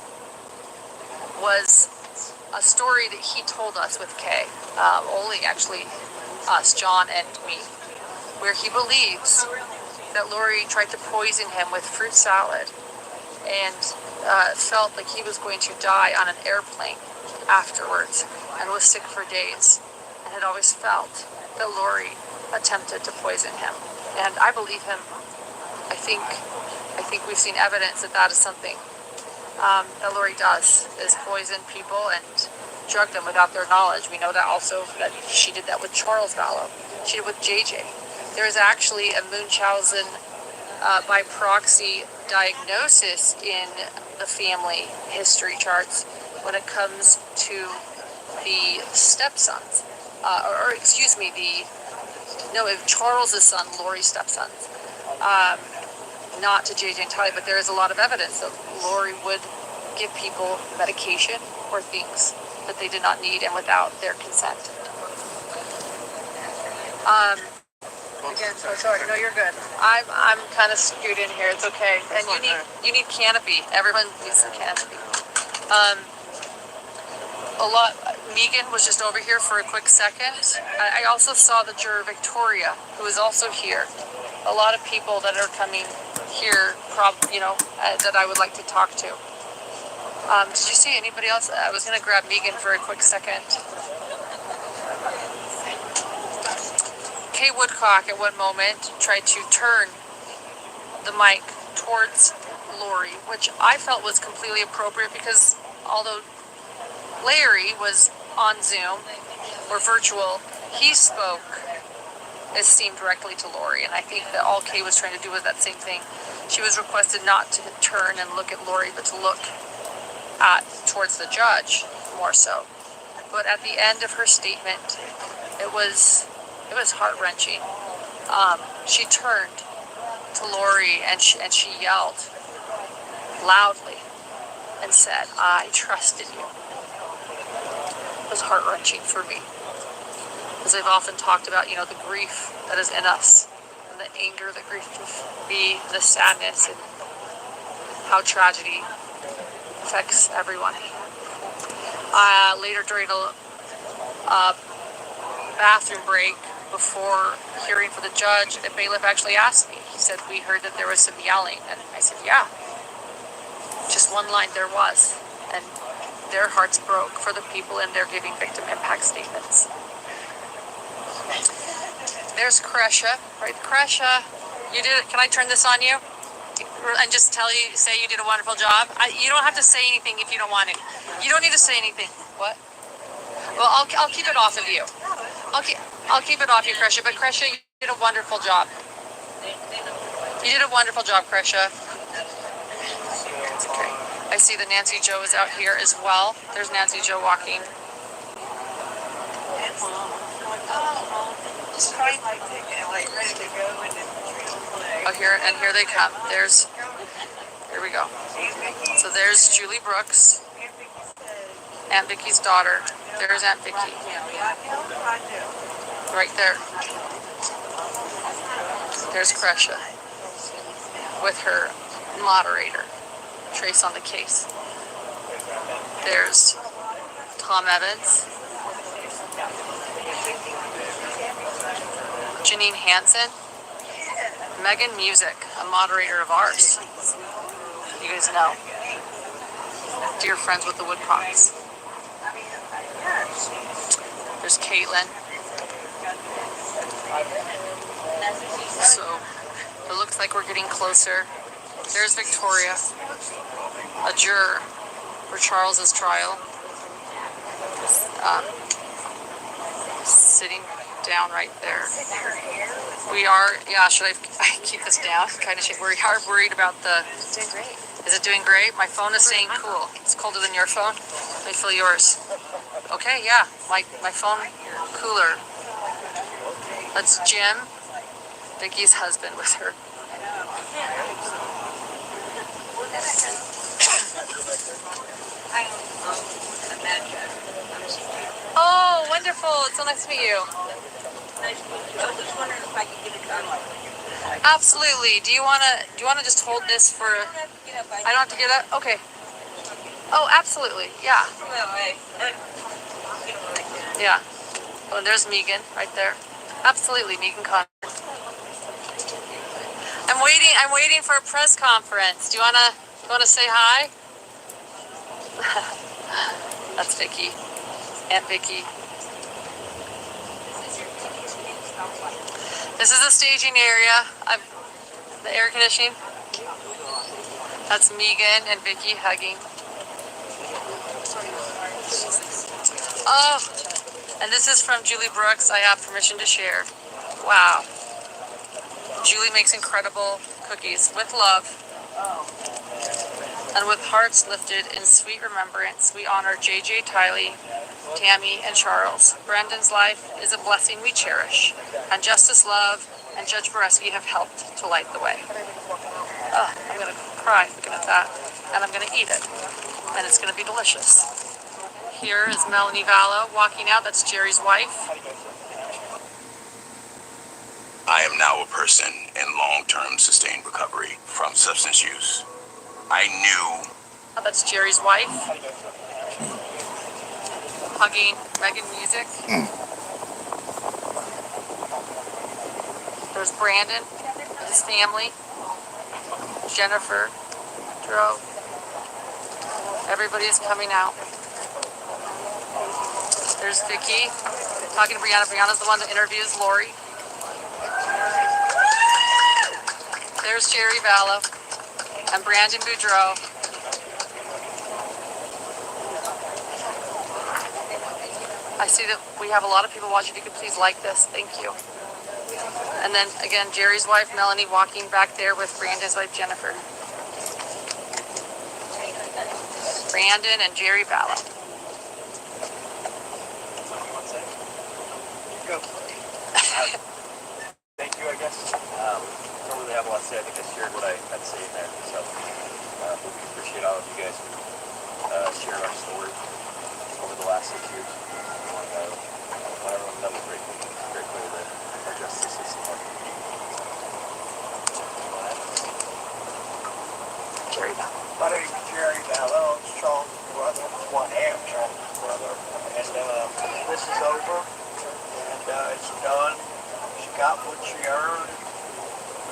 a story that he told us with Kay, only actually us, John and me, where he believes that Lori tried to poison him with fruit salad and felt like he was going to die on an airplane afterwards and was sick for days and had always felt that Lori attempted to poison him. And I believe him. I think we've seen evidence that is something that Lori does, is poison people and drug them without their knowledge. We know that also that she did that with Charles Vallow. She did it with JJ. There is actually a Munchausen by proxy diagnosis in the family history charts when it comes to the stepsons, or excuse me, Charles's son, Lori's stepsons, not to JJ and Tali, but there is a lot of evidence that Lori would give people medication or things that they did not need and without their consent. Again, so sorry. No, you're good. I'm kind of skewed in here. It's okay. And you need canopy. Everyone needs some canopy. Megan was just over here for a quick second. I also saw the juror Victoria, who is also here. A lot of people that are coming here, that I would like to talk to. Did you see anybody else? I was going to grab Megan for a quick second. Kay Woodcock at one moment tried to turn the mic towards Lori, which I felt was completely appropriate because although Larry was on Zoom or virtual, he spoke esteemed directly to Lori, and I think that all Kay was trying to do was that same thing. She was requested not to turn and look at Lori, but to look towards the judge more so. But at the end of her statement, it was heart-wrenching. She turned to Lori and she yelled loudly and said, "I trusted you." It was heart-wrenching for me. As I've often talked about, the grief that is in us, and the anger that grief can be, the sadness, and how tragedy affects everyone. Later during a bathroom break, before hearing for the judge, the bailiff actually asked me. He said, "We heard that there was some yelling." And I said, "Yeah." Just one line there was. And their hearts broke for the people in there giving victim impact statements. There's Kresha. Right, Kresha, you did it. Can I turn this on you? And just say you did a wonderful job? You don't have to say anything if you don't want to. You don't need to say anything. What? Well, I'll keep it off of you. I'll keep it off you, Kresha. But Kresha, you did a wonderful job. You did a wonderful job, Kresha. It's okay. I see that Nancy Joe is out here as well. There's Nancy Joe walking. Oh, here they come. Here we go. So there's Julie Brooks, Aunt Vicky's daughter. There's Aunt Vicky. Right there. There's Kresha with her moderator, Trace on the case. There's Tom Evans, Janine Hansen, Megan Music, a moderator of ours. You guys know. Dear friends with the Woodcocks. There's Caitlin. So it looks like we're getting closer. There's Victoria, a juror for Charles's trial, sitting down right there. We are, yeah, should I keep this down? Kind of, we are worried about the... It's doing great. Is it doing great? My phone is saying cool. It's colder than your phone. Let me feel yours. Okay, yeah, my phone cooler. That's Jim, Vicky's husband, with her. Oh, wonderful! It's so nice to meet you. I was just wondering if I could get a copy. Absolutely. Do you wanna just hold this for? I don't have to get up. Okay. Oh, absolutely. Yeah. Yeah. Oh, and there's Megan right there. Absolutely, Megan Connor. I'm waiting for a press conference. Do you wanna say hi? That's Vicky. Aunt Vicky. This is the staging area. The air conditioning. That's Megan and Vicky hugging. Oh, and this is from Julie Brooks. I have permission to share. Wow. Julie makes incredible cookies with love. And with hearts lifted in sweet remembrance, we honor JJ, Tylee, Tammy, and Charles. Brandon's life is a blessing we cherish, and Justice Love and Judge Boreski have helped to light the way. I'm going to cry looking at that, and I'm going to eat it, and it's going to be delicious. Here is Melanie Vallow walking out. That's Jerry's wife. I am now a person in long-term sustained recovery from substance use. I knew. Oh, that's Jerry's wife. Hugging Megan Music. There's Brandon with his family. Jennifer drove. Everybody is coming out. There's Vicky talking to Brianna. Brianna's the one that interviews Lori. There's Jerry Vallow and Brandon Boudreau. I see that we have a lot of people watching. If you could please like this, thank you. And then again, Jerry's wife Melanie walking back there with Brandon's wife Jennifer. Brandon and Jerry Vallow. Go. Thank you, I guess. I don't really have a lot to say. I think I shared what I had to say in there. So we appreciate all of you guys who shared our story over the last 6 years. I want everyone to know we're very clear that our justice system is Jerry Vallow. My name is Jerry Vallow. It's Charles' brother. Well, I am Charles' brother. And this is over. And it's done. She got what she earned.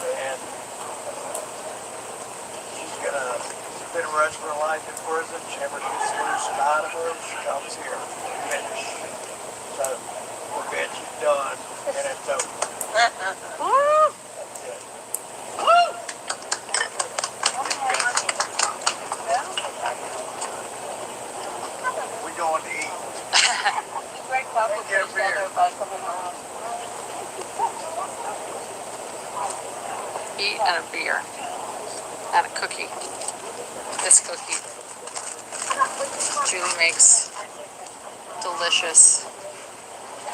And she's going to spend the rest of her life in prison. She never gets loose out of her. She comes here to finish. So we're good. She's done. And it's over. Woo! Woo! We're going to eat. Great couple Get a beer. Eat and a beer. And a cookie. This cookie. Julie makes delicious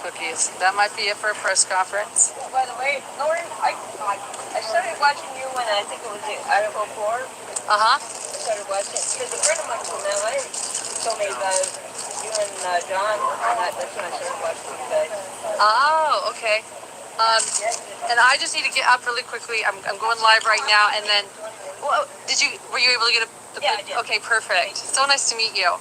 cookies. That might be it for a press conference. By the way, Lauren, I started watching you when I think it was Idaho 4. Uh-huh. I started watching because a friend of mine from LA told me about you and John, and that's when I started watching you guys. Oh, okay. And I just need to get up really quickly. I'm going live right now, and then, well, were you able to get Yeah, I did. Okay, perfect. So nice to meet you.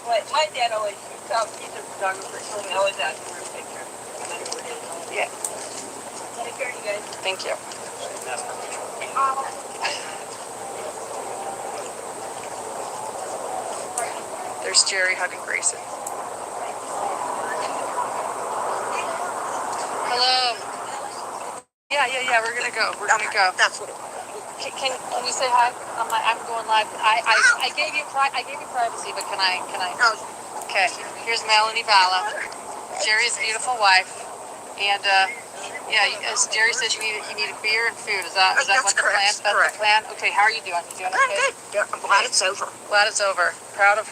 My dad always, he's a photographer, so he always asks for a picture. No matter what it is. Yeah. Take care, you guys. Thank you. There's Jerry hugging Grayson. Yeah. We're gonna go. We're gonna go. That's what it was. Can you say hi? I'm going live. I gave you privacy, but can I? Oh, Okay. Here's Melanie Vallow, Jerry's beautiful wife, and as Jerry says, he needed beer and food. Is that That's what the plan? correct. That's Correct. the plan. Okay. How are you doing? You doing I'm okay? good. Yeah, I'm glad it's over. Glad it's over. Proud of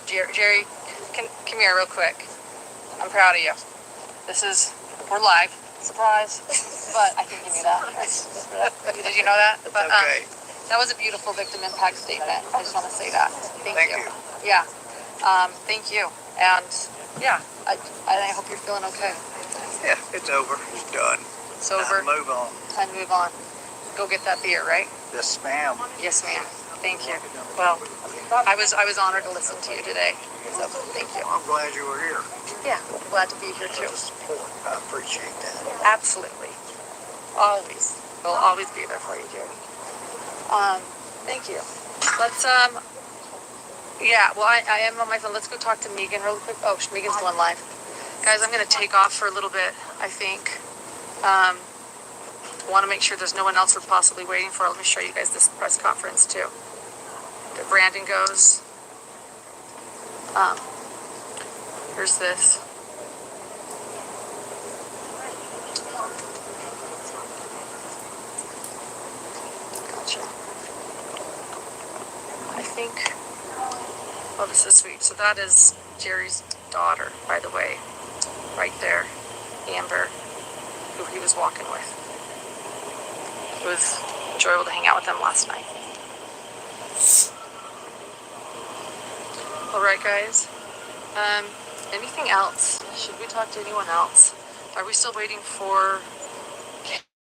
Jerry. Jerry, come here real quick. I'm proud of you. We're live. Surprise. But I can give you that. Did you know that? But, Okay. that was a beautiful victim impact statement. I just want to say that. Thank you. you. Yeah. Thank you. And yeah, I hope you're feeling okay. Yeah, it's over. It's done. It's over. Now move on. Time to move on. Go get that beer, right? Yes, ma'am. Yes, ma'am. Thank you. Well, I was honored to listen to you today. So thank you. I'm glad you were here. Yeah, glad to be here For too. the support. I appreciate that. Absolutely. Always. We'll always be there for you, Jerry. Thank you. Let's, yeah, well, I am on my phone. Let's go talk to Megan really quick. Oh, Megan's going live. Guys, I'm going to take off for a little bit, I think. Want to make sure there's no one else we're possibly waiting for. Let me show you guys this press conference, too. That Brandon goes. Here's this. Gotcha. I think, oh, this is sweet. So that is Jerry's daughter, by the way, right there, Amber, who he was walking with. It was enjoyable to hang out with them last night. All right, guys. Anything else? Should we talk to anyone else? Are we still waiting for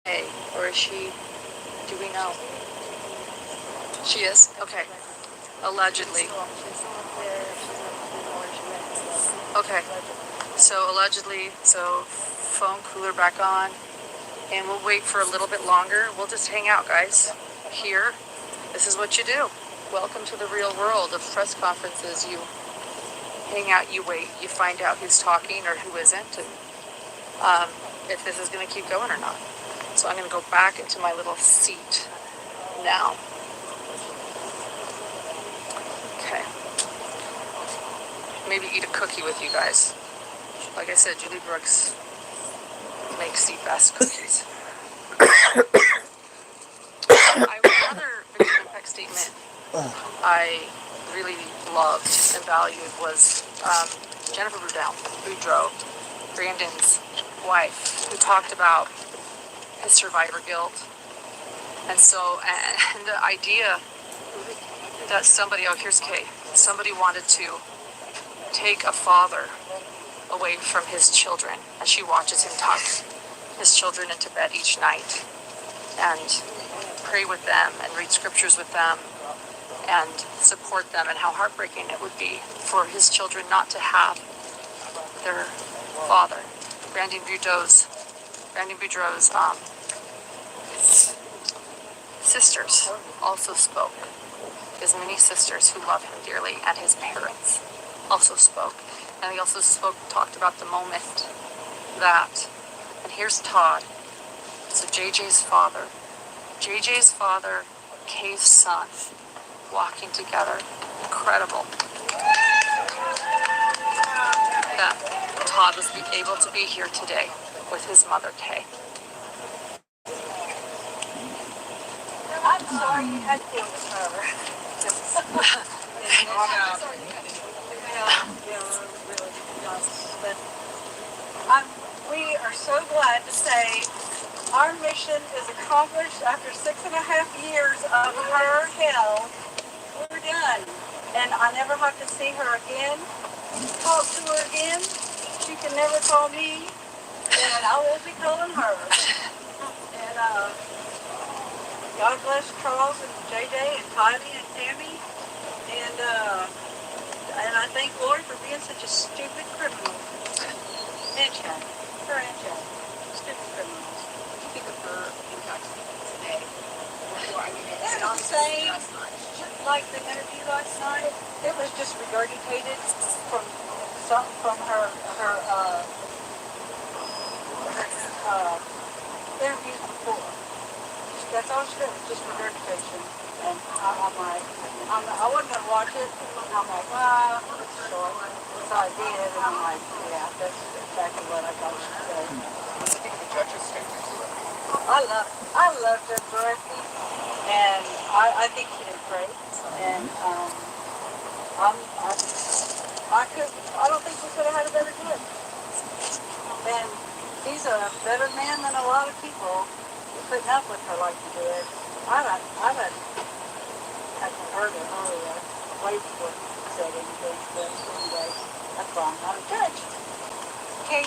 Kay, or is she? Do we know? She is? Okay. Allegedly. Okay. So allegedly, so phone cooler back on, and we'll wait for a little bit longer. We'll just hang out, guys. Here, this is what you do. Welcome to the real world of press conferences. You hang out, you wait, you find out who's talking or who isn't, and if this is going to keep going or not. So I'm going to go back into my little seat now. Okay. Maybe eat a cookie with you guys. Like I said, Julie Brooks makes the best cookies. Another victim impact statement I really loved and valued was Jennifer Boudreaux, Brandon's wife, who talked about his survivor guilt. And so, and the idea that somebody, oh, here's Kay, somebody wanted to take a father away from his children, as she watches him tuck his children into bed each night and pray with them and read scriptures with them and support them, and how heartbreaking it would be for his children not to have their father. Brandon Boudreaux's sisters also spoke. His many sisters who love him dearly, and his parents also spoke. And he also talked about the moment that, and here's Todd, so JJ's father, Kay's son, walking together. Incredible. That Todd was able to be here today with his mother, Kay. I'm sorry you had to deal with her. We are so glad to say our mission is accomplished after 6.5 years of her hell. We're done. And I never have to see her again, talk to her again. She can never call me, and I won't be calling her. And God bless Charles and JJ and Kylie and Tammy. And I thank Lord for being such a stupid criminal. And Chad. Her and Chad. Stupid criminals. What do you think of her impact today? It's not the same, like the interview last night. It was just regurgitated from interviews before. That's all she did, was just for verification. And I'm like, I wasn't gonna watch it. And I'm like, wow, it's short. So I did, and I'm like, yeah, that's exactly what I thought she'd say. What do you think of the judge's statement to her? I love Judge Dorothy, and I think she did great. And I don't think we could have had a better judge. And he's a better man than a lot of people putting up with her like he did. I've had heard it earlier, way before he said anything, but anyway, that's why I'm not a judge. Kate,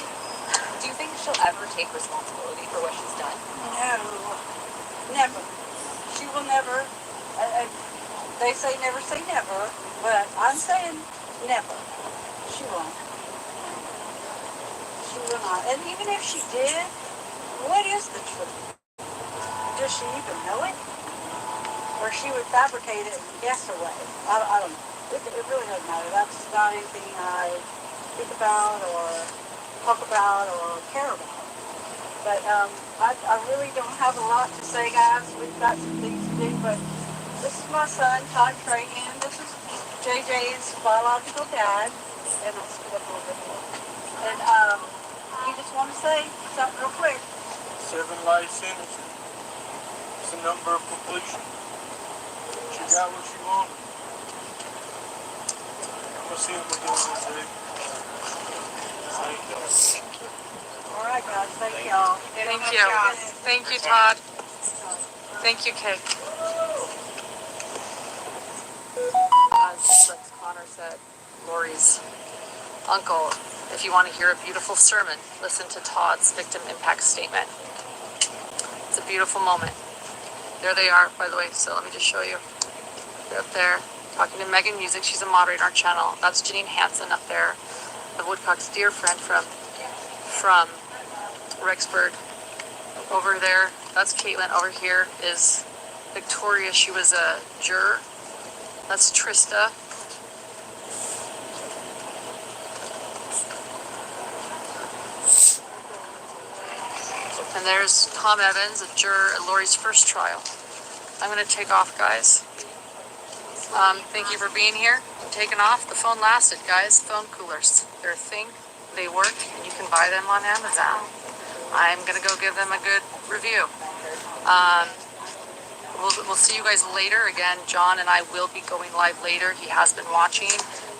do you think she'll ever take responsibility for what she's done? No, never. She will never. They say never, but I'm saying never. She won't. She will not. And even if she did, what is the truth? Does she even know it? Or she would fabricate it and guess away. I don't know. It really doesn't matter. That's not anything I think about or talk about or care about. But I really don't have a lot to say, guys. We've got some things to do, but this is my son, Todd Trahan. This is JJ's biological dad. And I'll speak up a little bit more. And you just want to say something real quick. 7 life sentences. It's the number of completion. She got what she wanted. We'll see what we're doing this day. Thank you. All right, guys. Thank y'all. Thank you. Thank you, Todd. Thank you, Kate. As Connor said, Lori's uncle, if you want to hear a beautiful sermon, listen to Todd's victim impact statement. It's a beautiful moment. There they are, by the way, so let me just show you. They're up there talking to Megan Music. She's a moderator on our channel. That's Janine Hansen up there, the Woodcock's dear friend from Rexburg. Over there, that's Caitlin. Over here is Victoria. She was a juror. That's Trista. And there's Tom Evans, a juror at Lori's first trial. I'm going to take off, guys. Thank you for being here. I'm taking off. The phone lasted, guys. Phone coolers. They're a thing. They work, and you can buy them on Amazon. I'm going to go give them a good review. We'll see you guys later. Again, John and I will be going live later. He has been watching,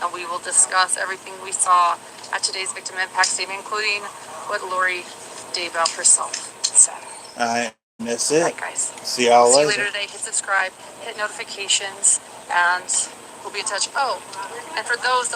and we will discuss everything we saw at today's Victim Impact Statement, including what Lori Daybell herself said. All right, that's it. All right, guys. See y'all See you later. later today. Hit subscribe, hit notifications, and we'll be in touch. Oh, and for those that